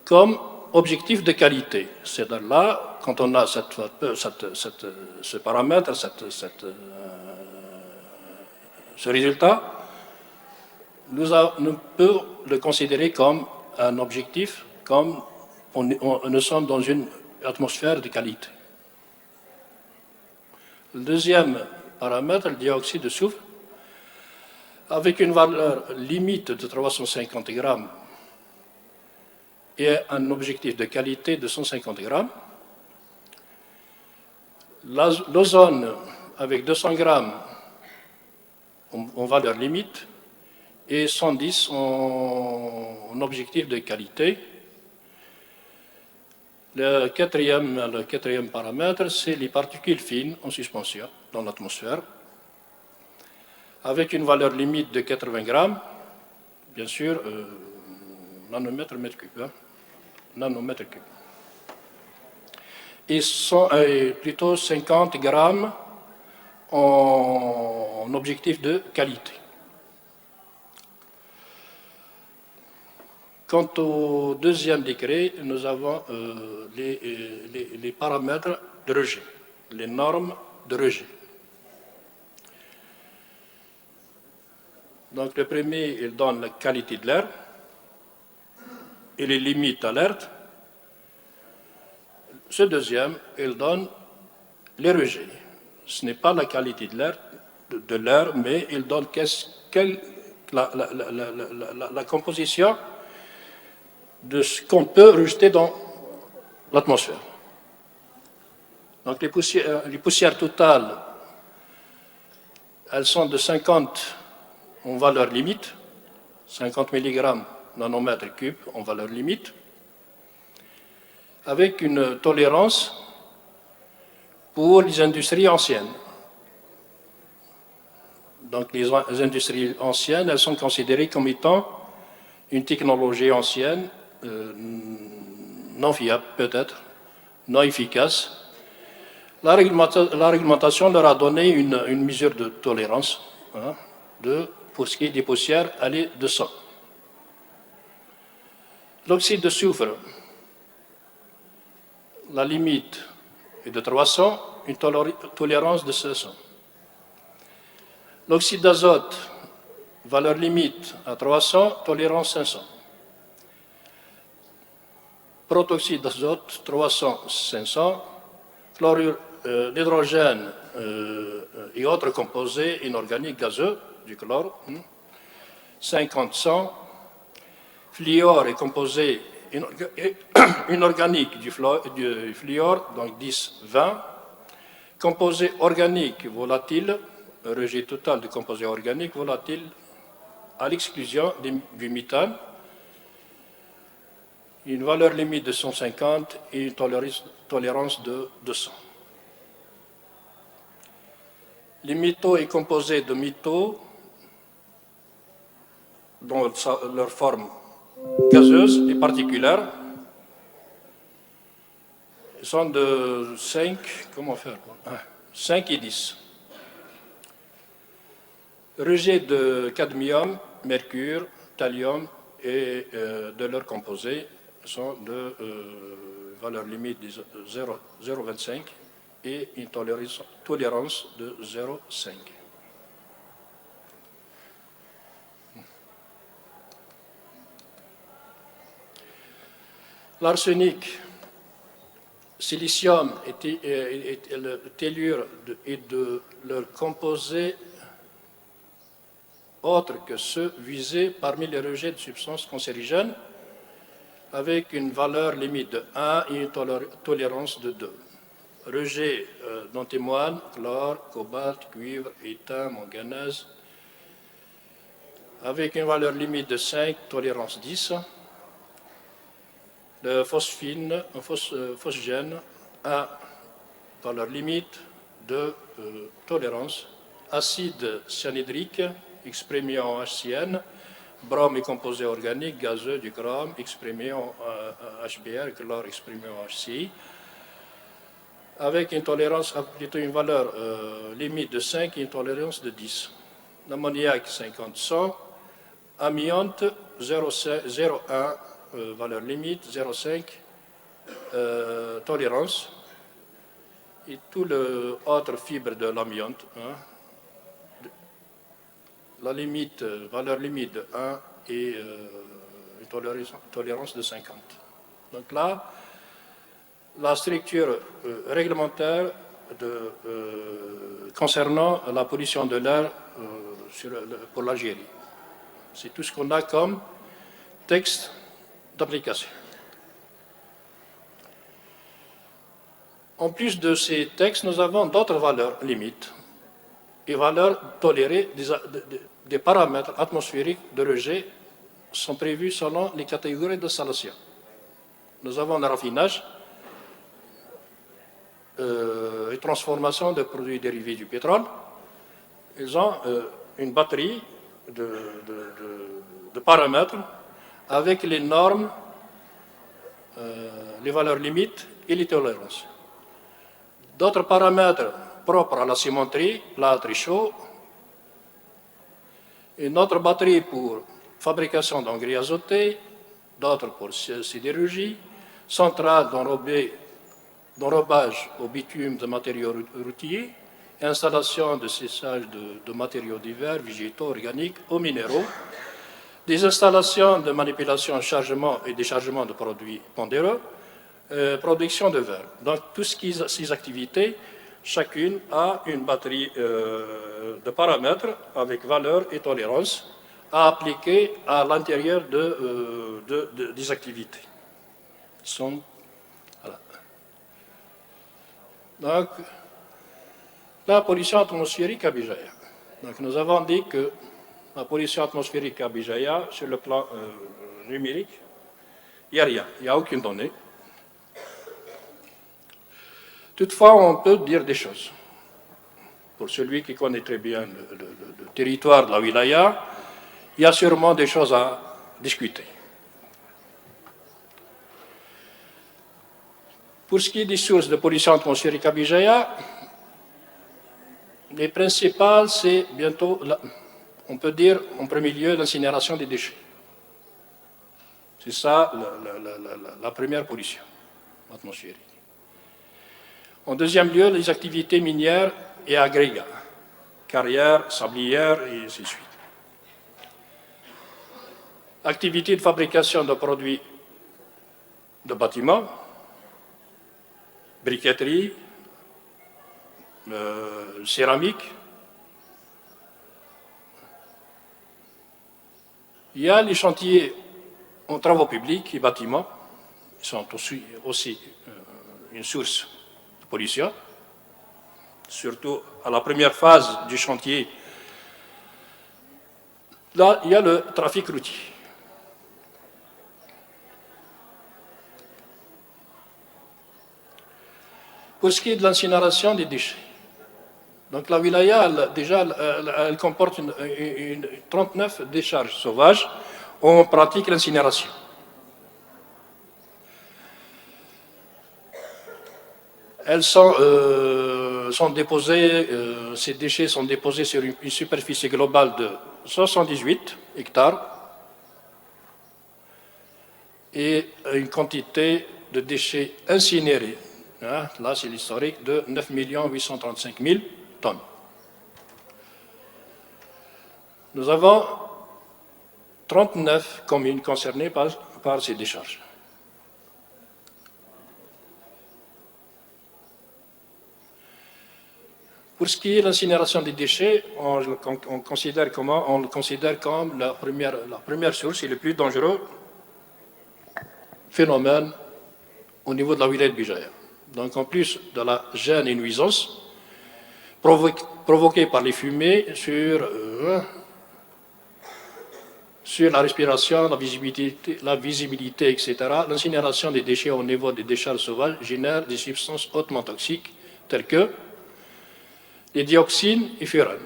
comme objectif de qualité. C'est-à-dire là, quand on a ce paramètre, ce résultat, nous pouvons le considérer comme un objectif, comme nous sommes dans une atmosphère de qualité. Le deuxième paramètre, le dioxyde de soufre, avec une valeur limite de 350 grammes et un objectif de qualité de 150 grammes. L'ozone avec 200 grammes en valeur limite et 110 en objectif de qualité. Le quatrième paramètre, c'est les particules fines en suspension dans l'atmosphère, avec une valeur limite de 80 grammes, bien sûr, nanomètre mètre cube. Nanomètre cube. Et plutôt 50 grammes en objectif de qualité. Quant au deuxième décret, nous avons les paramètres de rejet, les normes de rejet. Donc le premier, il donne la qualité de l'air et les limites d'alerte. Ce deuxième, il donne les rejets. Ce n'est pas la qualité de l'air, mais il donne la composition de ce qu'on peut rejeter dans l'atmosphère. Donc les poussières totales, elles sont de 50 en valeur limite, 50 mg nanomètre cube en valeur limite, avec une tolérance pour les industries anciennes. Donc les industries anciennes, elles sont considérées comme étant une technologie ancienne, non fiable peut-être, non efficace. La réglementation leur a donné une mesure de tolérance, pour ce qui est des poussières, elle est de 100. L'oxyde de soufre, la limite est de 300, une tolérance de 500. L'oxyde d'azote, valeur limite à 300, tolérance 500. Protoxyde d'azote, 300, 500. Chlorure d'hydrogène et autres composés inorganiques gazeux, du chlore, 50, 100. Fluor est composé inorganique du fluor, donc 10, 20. composés organiques volatiles, rejet total de composés organiques volatiles à l'exclusion du méthane, une valeur limite de 150 et une tolérance de 200. Les métaux et composés de métaux, dont leur forme gazeuse et particulière, sont de 5, comment faire 5 et 10. Rejet de cadmium, mercure, thallium et de leurs composés sont de valeur limite de 0,25 et une tolérance de 0,5. L'arsenic, silicium et le tellure et de leurs composés autres que ceux visés parmi les rejets de substances cancérigènes avec une valeur limite de 1 et une tolérance de 2. Rejets dont témoignent chlore, cobalt, cuivre, étain, manganèse avec une valeur limite de 5, tolérance 10. Le phosphine, phosgène, 1, valeur limite de tolérance. Acide cyanhydrique, exprimé en HCN, brome et composés organiques gazeux du chrome, exprimé en HBr, chlore exprimé en HCI, avec une tolérance, plutôt une valeur limite de 5 et une tolérance de 10. L'ammoniac 50-100, amiante 0,1, valeur limite 0,5, tolérance, et tout le autre fibre de l'amiante, la limite, valeur limite de 1 et une tolérance de 50. Donc là, la structure réglementaire concernant la pollution de l'air pour l'Algérie. C'est tout ce qu'on a comme texte d'application. En plus de ces textes, nous avons d'autres valeurs limites et valeurs tolérées des paramètres atmosphériques de rejet sont prévus selon les catégories d'installation. Nous avons le raffinage et transformation de produits dérivés du pétrole. Ils ont une batterie de paramètres avec les normes, les valeurs limites et les tolérances. D'autres paramètres propres à la cimenterie, plâtre et chaud, une autre batterie pour fabrication d'engrais azotés, d'autres pour sidérurgie, centrale d'enrobage au bitume de matériaux routiers, installation de séchage de matériaux divers, végétaux, organiques ou minéraux, des installations de manipulation, chargement et déchargement de produits pondéreux, production de verre. Donc, toutes ces activités, chacune a une batterie de paramètres avec valeur et tolérance à appliquer à l'intérieur des activités. Voilà. Donc, la pollution atmosphérique à Bijaya. Donc, nous avons dit que la pollution atmosphérique à Bijaya, sur le plan numérique, il n'y a rien, il n'y a aucune donnée. Toutefois, on peut dire des choses. Pour celui qui connaît très bien le territoire de la wilaya, il y a sûrement des choses à discuter. Pour ce qui est des sources de pollution atmosphérique à Bijaya, les principales, c'est bientôt, on peut dire en premier lieu, l'incinération des déchets. C'est ça la première pollution atmosphérique. En deuxième lieu, les activités minières et agrégats, carrières, sablières et ainsi de suite. Activités de fabrication de produits de bâtiments, briqueterie, céramique. Il y a les chantiers en travaux publics et bâtiments, qui sont aussi une source de pollution. surtout à la première phase du chantier. Là, il y a le trafic routier. Pour ce qui est de l'incinération des déchets, donc la wilaya, elle comporte 39 décharges sauvages où on pratique l'incinération. Elles sont déposées, ces déchets sont déposés sur une superficie globale de 78 hectares et une quantité de déchets incinérés, hein, là c'est l'historique, de 9 835 000 tonnes. Nous avons 39 communes concernées par ces décharges. Pour ce qui est de l'incinération des déchets, on le considère comme la première source et le plus dangereux phénomène au niveau de la wilaya de Bijaya. Donc en plus de la gêne et nuisance provoquée par les fumées sur la respiration, la visibilité, etc., l'incinération des déchets au niveau des décharges sauvages génère des substances hautement toxiques telles que les dioxines et furanes,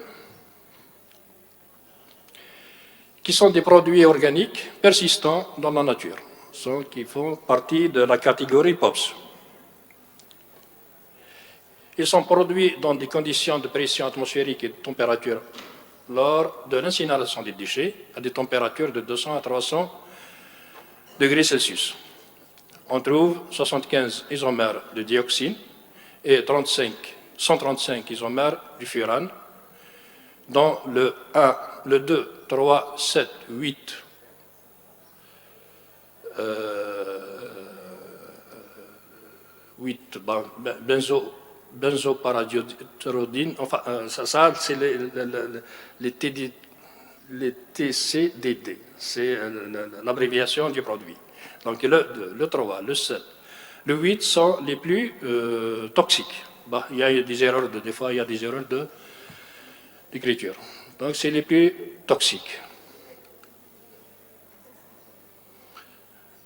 qui sont des produits organiques persistants dans la nature, qui font partie de la catégorie POPs. Ils sont produits dans des conditions de pression atmosphérique et de température lors de l'incinération des déchets à des températures de 200 à 300 degrés Celsius. On trouve 75 isomères de dioxine et 135 isomères du furane dans le 1, le 2, 3, 7, 8, benzoparadiodine, enfin, ça c'est les TCDD, c'est l'abréviation du produit. Donc le 3, le 7, le 8 sont les plus toxiques. Bah, il y a des erreurs des fois il y a des erreurs d'écriture. Donc c'est les plus toxiques.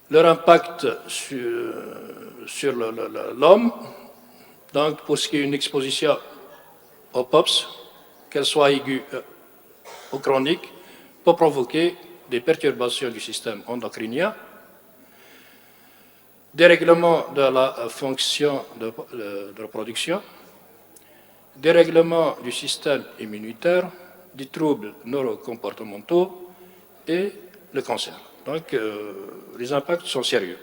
Leur impact sur l'homme, donc pour ce qui est une exposition aux POPs, qu'elle soit aiguë ou chronique, peut provoquer des perturbations du système endocrinien, dérèglement de la fonction de reproduction, dérèglement du système immunitaire, des troubles neurocomportementaux et le cancer. Donc, les impacts sont sérieux.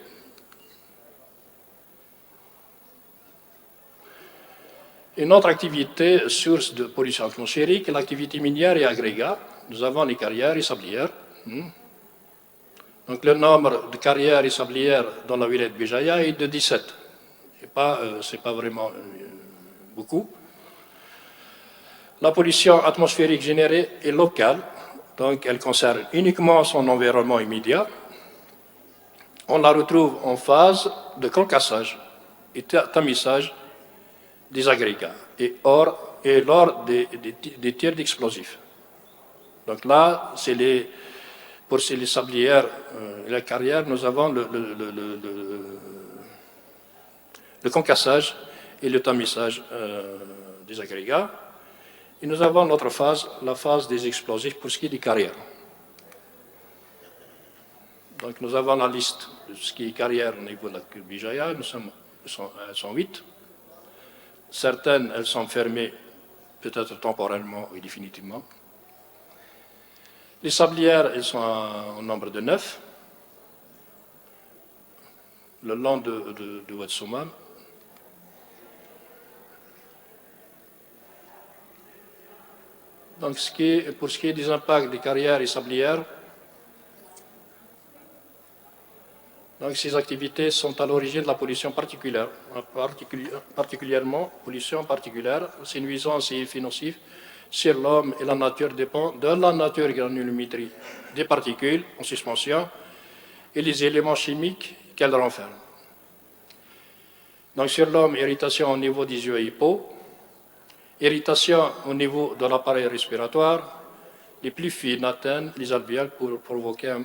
Une autre activité, source de pollution atmosphérique, est l'activité minière et agrégats. Nous avons les carrières et sablières. Donc, le nombre de carrières et sablières dans la wilaya de Bijaya est de 17. Ce n'est pas vraiment beaucoup. La pollution atmosphérique générée est locale, donc elle concerne uniquement son environnement immédiat. On la retrouve en phase de concassage et tamissage des agrégats et lors des tirs d'explosifs. Donc là, pour les sablières et les carrières, nous avons le concassage et le tamissage des agrégats. Et nous avons notre phase, la phase des explosifs pour ce qui est des carrières. Donc nous avons la liste de ce qui est carrière au niveau de la Bijaya, elles sont 8. Certaines, elles sont fermées, peut-être temporairement ou définitivement. Les sablières, elles sont au nombre de 9, le long de Oued-Soumam. Donc, pour ce qui est des impacts des carrières et sablières, donc ces activités sont à l'origine de la pollution particulière, particulièrement pollution particulière. Ces nuisances et effets nocifs sur l'homme et la nature dépendent de la nature granulométrie des particules en suspension et les éléments chimiques qu'elles renferment. Donc sur l'homme, irritation au niveau des yeux et peau, Irritation au niveau de l'appareil respiratoire. Les plus fines atteignent les alvéoles pour provoquer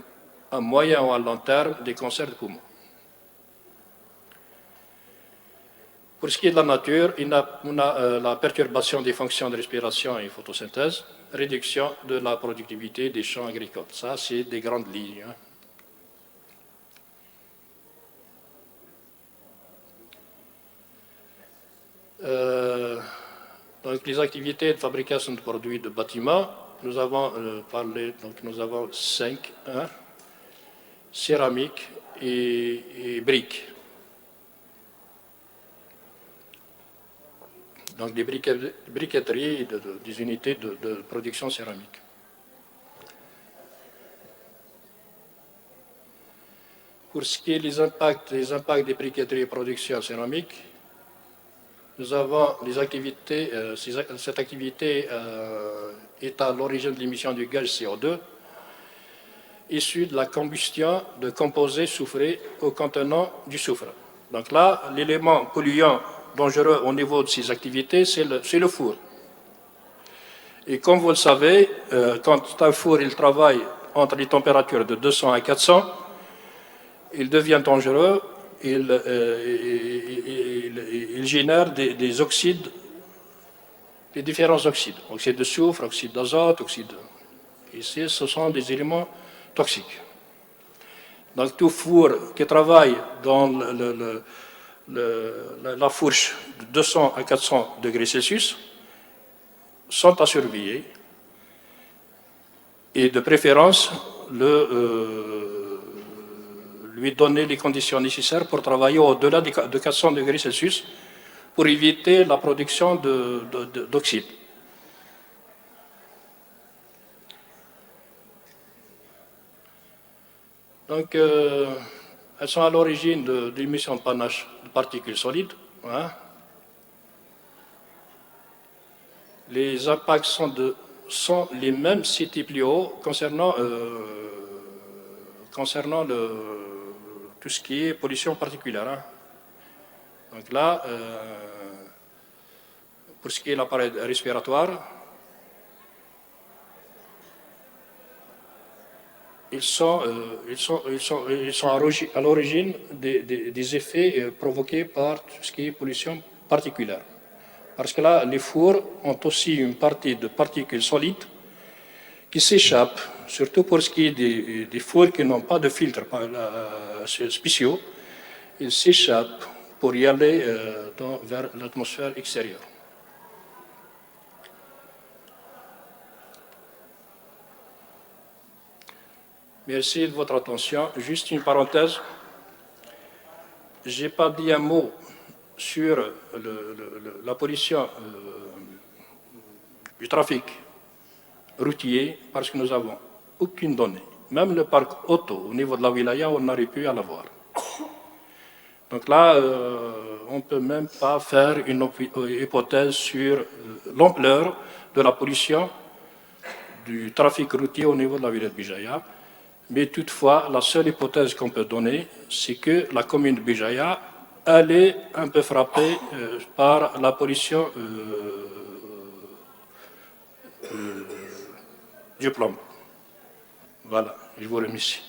à moyen ou à long terme des cancers de poumons. Pour ce qui est de la nature, on a la perturbation des fonctions de respiration et photosynthèse, réduction de la productivité des champs agricoles. Ça, c'est des grandes lignes. Donc, les activités de fabrication de produits de bâtiments, nous avons parlé, donc nous avons 5, céramique et briques. Donc des briqueteries et des unités de production céramique. Pour ce qui est des impacts des briqueteries et production céramique, nous avons les activités, cette activité est à l'origine de l'émission du gaz CO2 issu de la combustion de composés soufrés au contenant du soufre. Donc là, l'élément polluant dangereux au niveau de ces activités, c'est le four. Et comme vous le savez, quand un four il travaille entre les températures de 200 à 400, il devient dangereux, il génère des oxydes, des différents oxydes, oxyde de soufre, oxyde d'azote, Ici, ce sont des éléments toxiques. Donc tout four qui travaille dans la fourche de 200 à 400 degrés Celsius sont à surveiller et de préférence lui donner les conditions nécessaires pour travailler au-delà de 400 degrés Celsius pour éviter la production d'oxyde. Donc, elles sont à l'origine de l'émission de panache de particules solides. Hein. Les impacts sont les mêmes cités plus haut concernant tout ce qui est pollution particulière. Hein. Donc là, pour ce qui est l'appareil respiratoire, ils sont à l'origine des effets provoqués par tout ce qui est pollution particulière. Parce que là, les fours ont aussi une partie de particules solides qui s'échappent, surtout pour ce qui est des fours qui n'ont pas de filtres spéciaux, ils s'échappent pour y aller vers l'atmosphère extérieure. Merci de votre attention. Juste une parenthèse. Je n'ai pas dit un mot sur la pollution du trafic routier parce que nous n'avons aucune donnée. Même le parc auto au niveau de la wilaya, on n'aurait pu l'avoir. Donc là, on ne peut même pas faire une hypothèse sur l'ampleur de la pollution du trafic routier au niveau de la wilaya de Bijaya. Mais toutefois, la seule hypothèse qu'on peut donner, c'est que la commune de Bijaya, elle est un peu frappée par la pollution du plomb. Voilà, je vous remercie.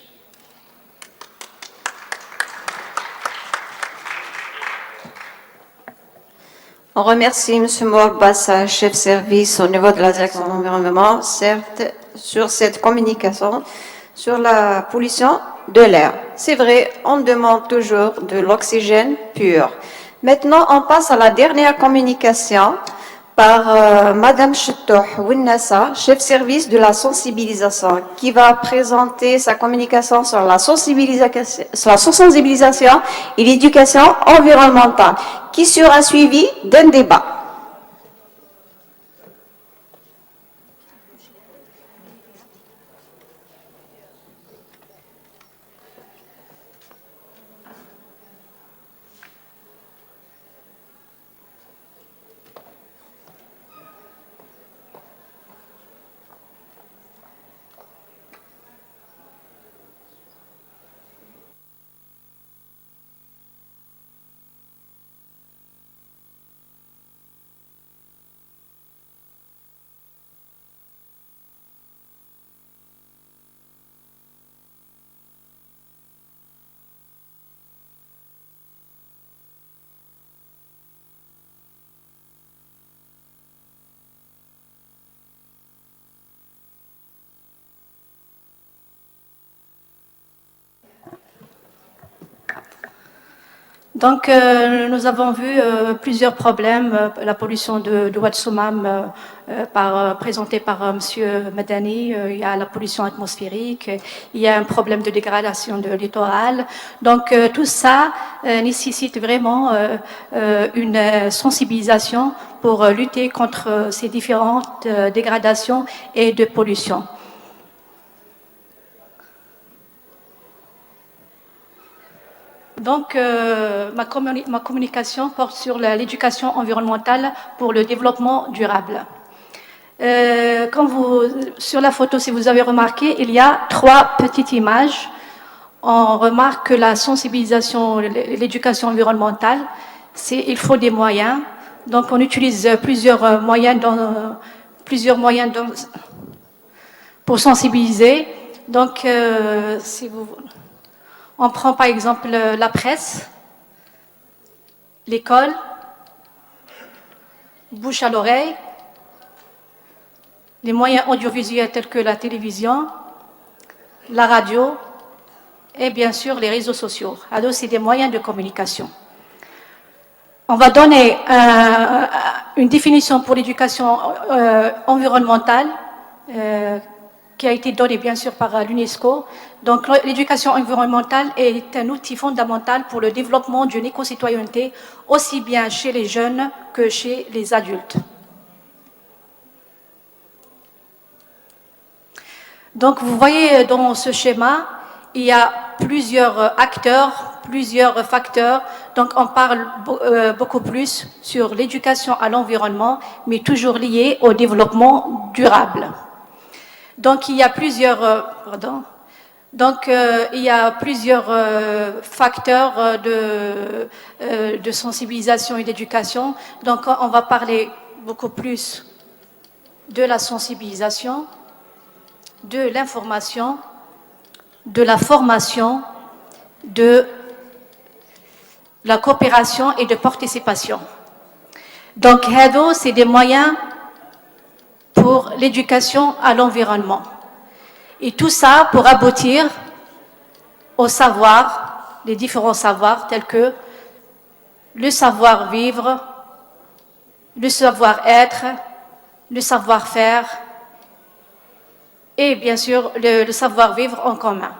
On remercie M. Morbassa, chef service au niveau de la direction de l'environnement, certes, sur cette communication sur la pollution de l'air. C'est vrai, on demande toujours de l'oxygène pur. Maintenant, on passe à la dernière communication par Madame Chettouh Winnassa, chef service de la sensibilisation, qui va présenter sa communication sur la sensibilisation et l'éducation environnementale, qui sera suivie d'un débat. Donc, nous avons vu plusieurs problèmes. La pollution de Wad Soumam, présentée par Monsieur Madani, il y a la pollution atmosphérique, il y a un problème de dégradation de littoral. Donc, tout ça nécessite vraiment une sensibilisation pour lutter contre ces différentes dégradations et de pollution. Donc, ma communication porte sur l'éducation environnementale pour le développement durable. Sur la photo, si vous avez remarqué, il y a 3 petites images. On remarque que la sensibilisation, l'éducation environnementale, il faut des moyens. Donc, on utilise plusieurs moyens pour sensibiliser. Donc, on prend par exemple la presse, l'école, bouche à l'oreille, les moyens audiovisuels tels que la télévision, la radio et bien sûr les réseaux sociaux. Alors c'est des moyens de communication. On va donner une définition pour l'éducation environnementale qui a été donnée bien sûr par l'UNESCO. Donc l'éducation environnementale est un outil fondamental pour le développement d'une éco-citoyenneté aussi bien chez les jeunes que chez les adultes. Donc vous voyez dans ce schéma, il y a plusieurs acteurs, plusieurs facteurs. Donc on parle beaucoup plus sur l'éducation à l'environnement, mais toujours lié au développement durable. Donc il y a plusieurs, facteurs de sensibilisation et d'éducation. Donc on va parler beaucoup plus de la sensibilisation, de l'information, de la formation, de la coopération et de participation. Donc c'est des moyens pour l'éducation à l'environnement. Et tout ça pour aboutir au savoir, les différents savoirs tels que le savoir-vivre, le savoir-être, le savoir-faire et bien sûr le savoir-vivre en commun.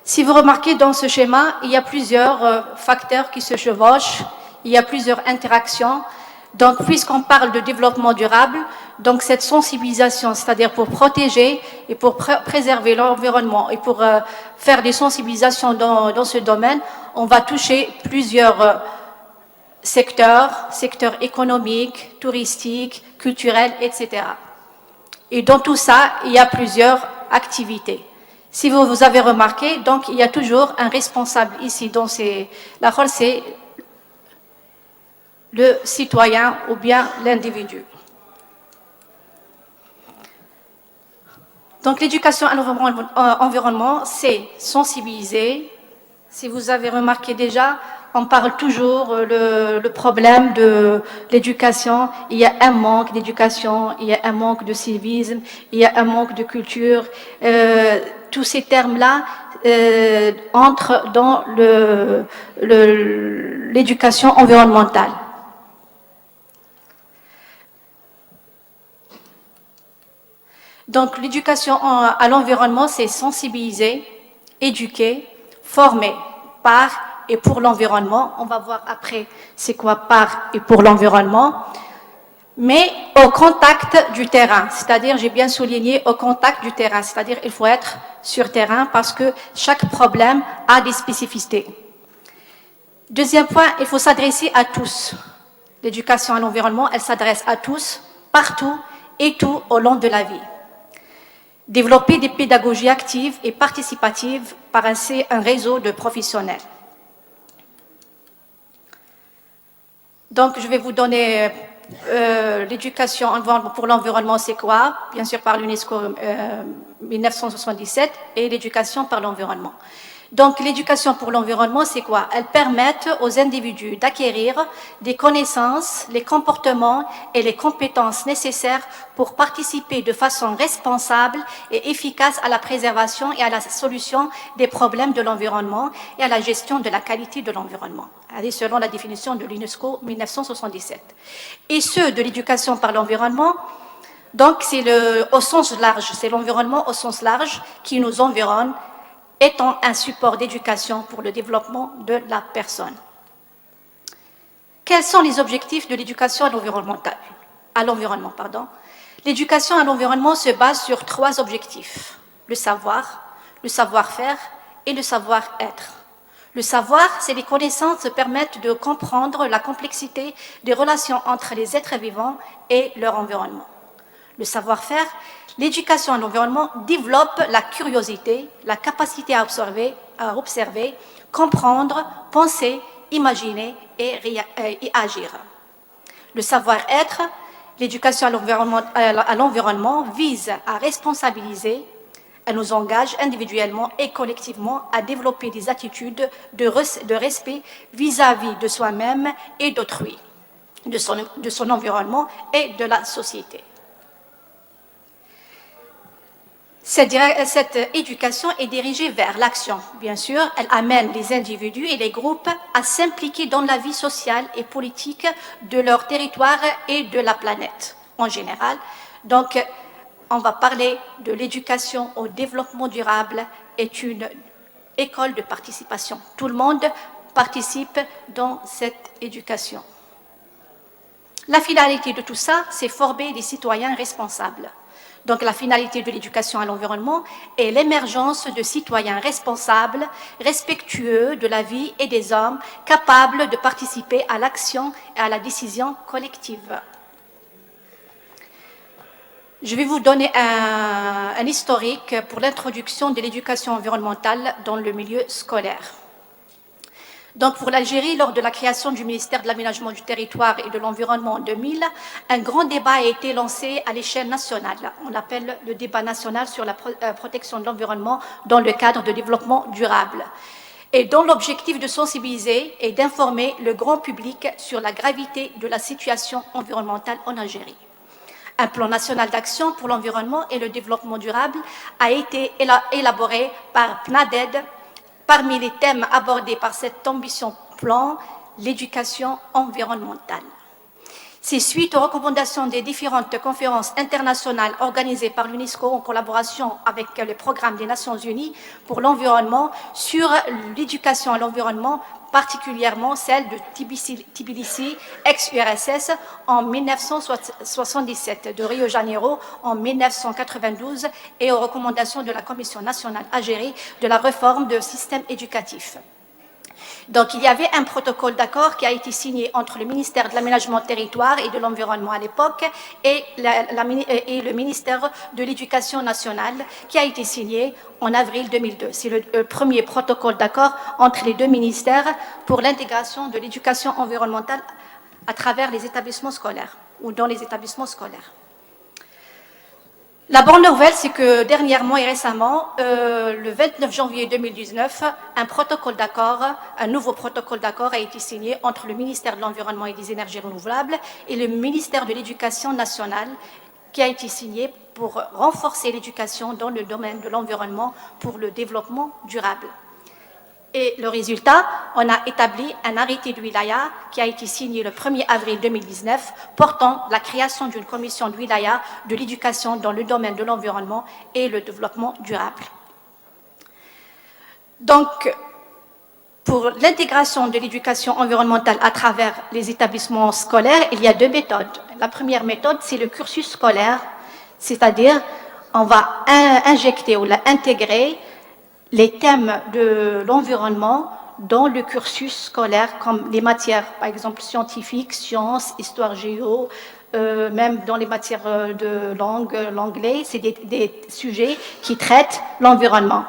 Si vous remarquez dans ce schéma, il y a plusieurs facteurs qui se chevauchent, il y a plusieurs interactions. Donc, puisqu'on parle de développement durable, donc cette sensibilisation, c'est-à-dire pour protéger et pour préserver l'environnement et pour faire des sensibilisations dans ce domaine, on va toucher plusieurs secteurs économiques, touristiques, culturels, etc. Et dans tout ça, il y a plusieurs activités. Si vous avez remarqué, donc il y a toujours un responsable ici. Donc la rôle, c'est le citoyen ou bien l'individu. Donc l'éducation à l'environnement, c'est sensibiliser. Si vous avez remarqué déjà, on parle toujours le problème de l'éducation. Il y a un manque d'éducation, il y a un manque de civisme, il y a un manque de culture. Tous ces termes-là entrent dans l'éducation environnementale. Donc l'éducation à l'environnement, c'est sensibiliser, éduquer, former par et pour l'environnement. On va voir après c'est quoi par et pour l'environnement. Mais au contact du terrain, c'est-à-dire, j'ai bien souligné, au contact du terrain, c'est-à-dire il faut être sur terrain parce que chaque problème a des spécificités. Deuxième point, il faut s'adresser à tous. L'éducation à l'environnement, elle s'adresse à tous, partout et tout au long de la vie. Développer des pédagogies actives et participatives par un réseau de professionnels. Donc, je vais vous donner l'éducation pour l'environnement, c'est quoi? Bien sûr, par l'UNESCO 1977 et l'éducation par l'environnement. Donc l'éducation pour l'environnement, c'est quoi? Elle permet aux individus d'acquérir des connaissances, les comportements et les compétences nécessaires pour participer de façon responsable et efficace à la préservation et à la solution des problèmes de l'environnement et à la gestion de la qualité de l'environnement, selon la définition de l'UNESCO 1977. Et ceux de l'éducation par l'environnement, donc c'est au sens large, c'est l'environnement au sens large qui nous environne, étant un support d'éducation pour le développement de la personne. Quels sont les objectifs de l'éducation à l'environnement? L'éducation à l'environnement se base sur 3 objectifs: le savoir, le savoir-faire et le savoir-être. Le savoir, c'est les connaissances qui permettent de comprendre la complexité des relations entre les êtres vivants et leur environnement. Le savoir-faire, l'éducation à l'environnement développe la curiosité, la capacité à observer, comprendre, penser, imaginer et agir. Le savoir-être, l'éducation à l'environnement vise à responsabiliser, elle nous engage individuellement et collectivement à développer des attitudes de respect vis-à-vis de soi-même et d'autrui, de son environnement et de la société. Cette éducation est dirigée vers l'action. Bien sûr, elle amène les individus et les groupes à s'impliquer dans la vie sociale et politique de leur territoire et de la planète en général. Donc, on va parler de l'éducation au développement durable est une école de participation. Tout le monde participe dans cette éducation. La finalité de tout ça, c'est former des citoyens responsables. Donc la finalité de l'éducation à l'environnement est l'émergence de citoyens responsables, respectueux de la vie et des hommes, capables de participer à l'action et à la décision collective. Je vais vous donner un historique pour l'introduction de l'éducation environnementale dans le milieu scolaire. Donc pour l'Algérie, lors de la création du ministère de l'Aménagement du Territoire et de l'Environnement en 2000, un grand débat a été lancé à l'échelle nationale. On l'appelle le débat national sur la protection de l'environnement dans le cadre de développement durable, et dont l'objectif de sensibiliser et d'informer le grand public sur la gravité de la situation environnementale en Algérie. Un plan national d'action pour l'environnement et le développement durable a été élaboré par PNADED. Parmi les thèmes abordés par cet ambitieux plan, l'éducation environnementale. C'est suite aux recommandations des différentes conférences internationales organisées par l'UNESCO en collaboration avec le programme des Nations Unies pour l'environnement sur l'éducation à l'environnement, particulièrement celle de Tbilissi, ex-URSS, en 1977, de Rio Janeiro en 1992 et aux recommandations de la Commission nationale algérienne de la réforme du système éducatif. Donc, il y avait un protocole d'accord qui a été signé entre le ministère de l'Aménagement du Territoire et de l'Environnement à l'époque et le ministère de l'Éducation nationale qui a été signé en avril 2002. C'est le premier protocole d'accord entre les 2 ministères pour l'intégration de l'éducation environnementale à travers les établissements scolaires ou dans les établissements scolaires. La bonne nouvelle, c'est que dernièrement et récemment, le 29 janvier 2019, un nouveau protocole d'accord a été signé entre le ministère de l'Environnement et des Énergies renouvelables et le ministère de l'Éducation nationale, qui a été signé pour renforcer l'éducation dans le domaine de l'environnement pour le développement durable. Et le résultat, on a établi un arrêté de wilaya qui a été signé le 1er avril 2019 portant la création d'une commission de wilaya de l'éducation dans le domaine de l'environnement et le développement durable. Donc, pour l'intégration de l'éducation environnementale à travers les établissements scolaires, il y a 2 méthodes. La première méthode, c'est le cursus scolaire, c'est-à-dire on va injecter ou intégrer les thèmes de l'environnement dans le cursus scolaire, comme les matières, par exemple, scientifiques, sciences, histoire géo, même dans les matières de langue, l'anglais, c'est des sujets qui traitent l'environnement.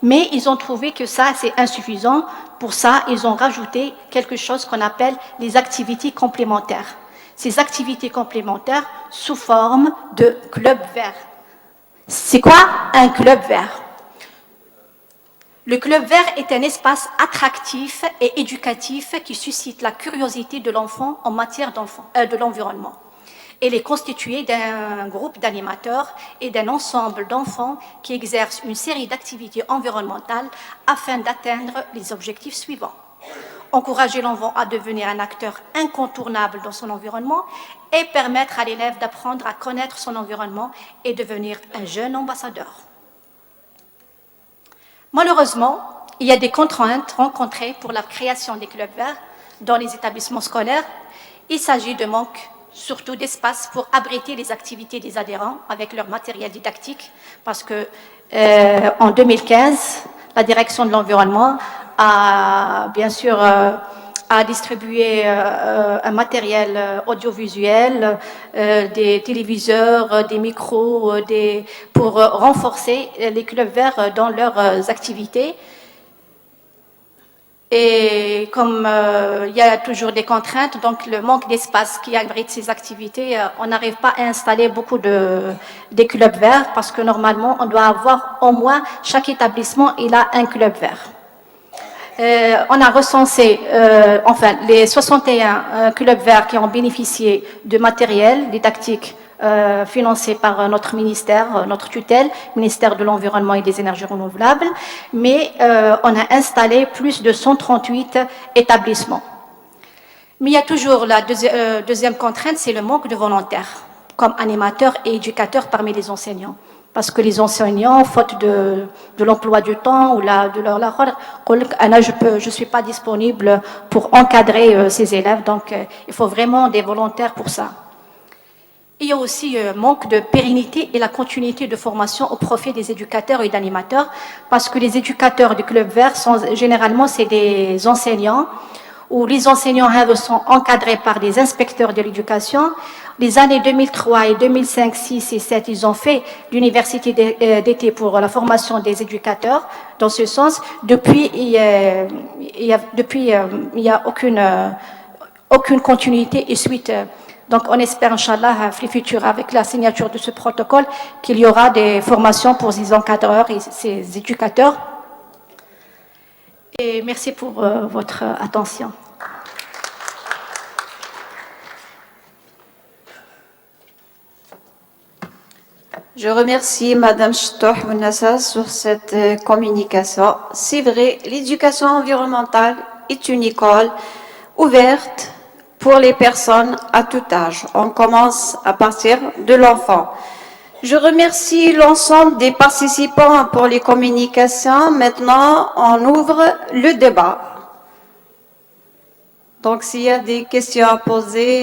Mais ils ont trouvé que ça, c'est insuffisant. Pour ça, ils ont rajouté quelque chose qu'on appelle les activités complémentaires. Ces activités complémentaires sous forme de club vert. C'est quoi un club vert ? Le Club Vert est un espace attractif et éducatif qui suscite la curiosité de l'enfant en matière de l'environnement. Il est constitué d'un groupe d'animateurs et d'un ensemble d'enfants qui exercent une série d'activités environnementales afin d'atteindre les objectifs suivants. Encourager l'enfant à devenir un acteur incontournable dans son environnement et permettre à l'élève d'apprendre à connaître son environnement et devenir un jeune ambassadeur. Malheureusement, il y a des contraintes rencontrées pour la création des clubs verts dans les établissements scolaires. Il s'agit de manque surtout d'espace pour abriter les activités des adhérents avec leur matériel didactique, parce que en 2015, la direction de l'environnement a bien sûr distribué un matériel audiovisuel, des téléviseurs, des micros, pour renforcer les clubs verts dans leurs activités. Et comme il y a toujours des contraintes, donc le manque d'espace qui abrite ces activités, on n'arrive pas à installer beaucoup des clubs verts, parce que normalement, on doit avoir au moins, chaque établissement, il a un club vert. On a recensé les 61 clubs verts qui ont bénéficié de matériel didactique financé par notre ministère, notre tutelle, ministère de l'Environnement et des Énergies renouvelables, mais on a installé plus de 138 établissements. Mais il y a toujours la deuxième contrainte, c'est le manque de volontaires, comme animateurs et éducateurs parmi les enseignants. Parce que les enseignants, faute de l'emploi du temps ou je suis pas disponible pour encadrer ces élèves, donc il faut vraiment des volontaires pour ça. Il y a aussi manque de pérennité et la continuité de formation au profit des éducateurs et d'animateurs, parce que les éducateurs du Club Vert, généralement, c'est des enseignants, où les enseignants sont encadrés par des inspecteurs de l'éducation. Les années 2003 et 2005, 6 et 7, ils ont fait l'université d'été pour la formation des éducateurs. Dans ce sens, depuis, il y a aucune continuité et suite. Donc, on espère, Inch'Allah, le futur, avec la signature de ce protocole, qu'il y aura des formations pour ces encadreurs et ces éducateurs. Et merci pour votre attention. Je remercie Madame Chtouh Bounassa sur cette communication. C'est vrai, l'éducation environnementale est une école ouverte pour les personnes à tout âge. On commence à partir de l'enfant. Je remercie l'ensemble des participants pour les communications. Maintenant, on ouvre le débat. Donc, s'il y a des questions à poser,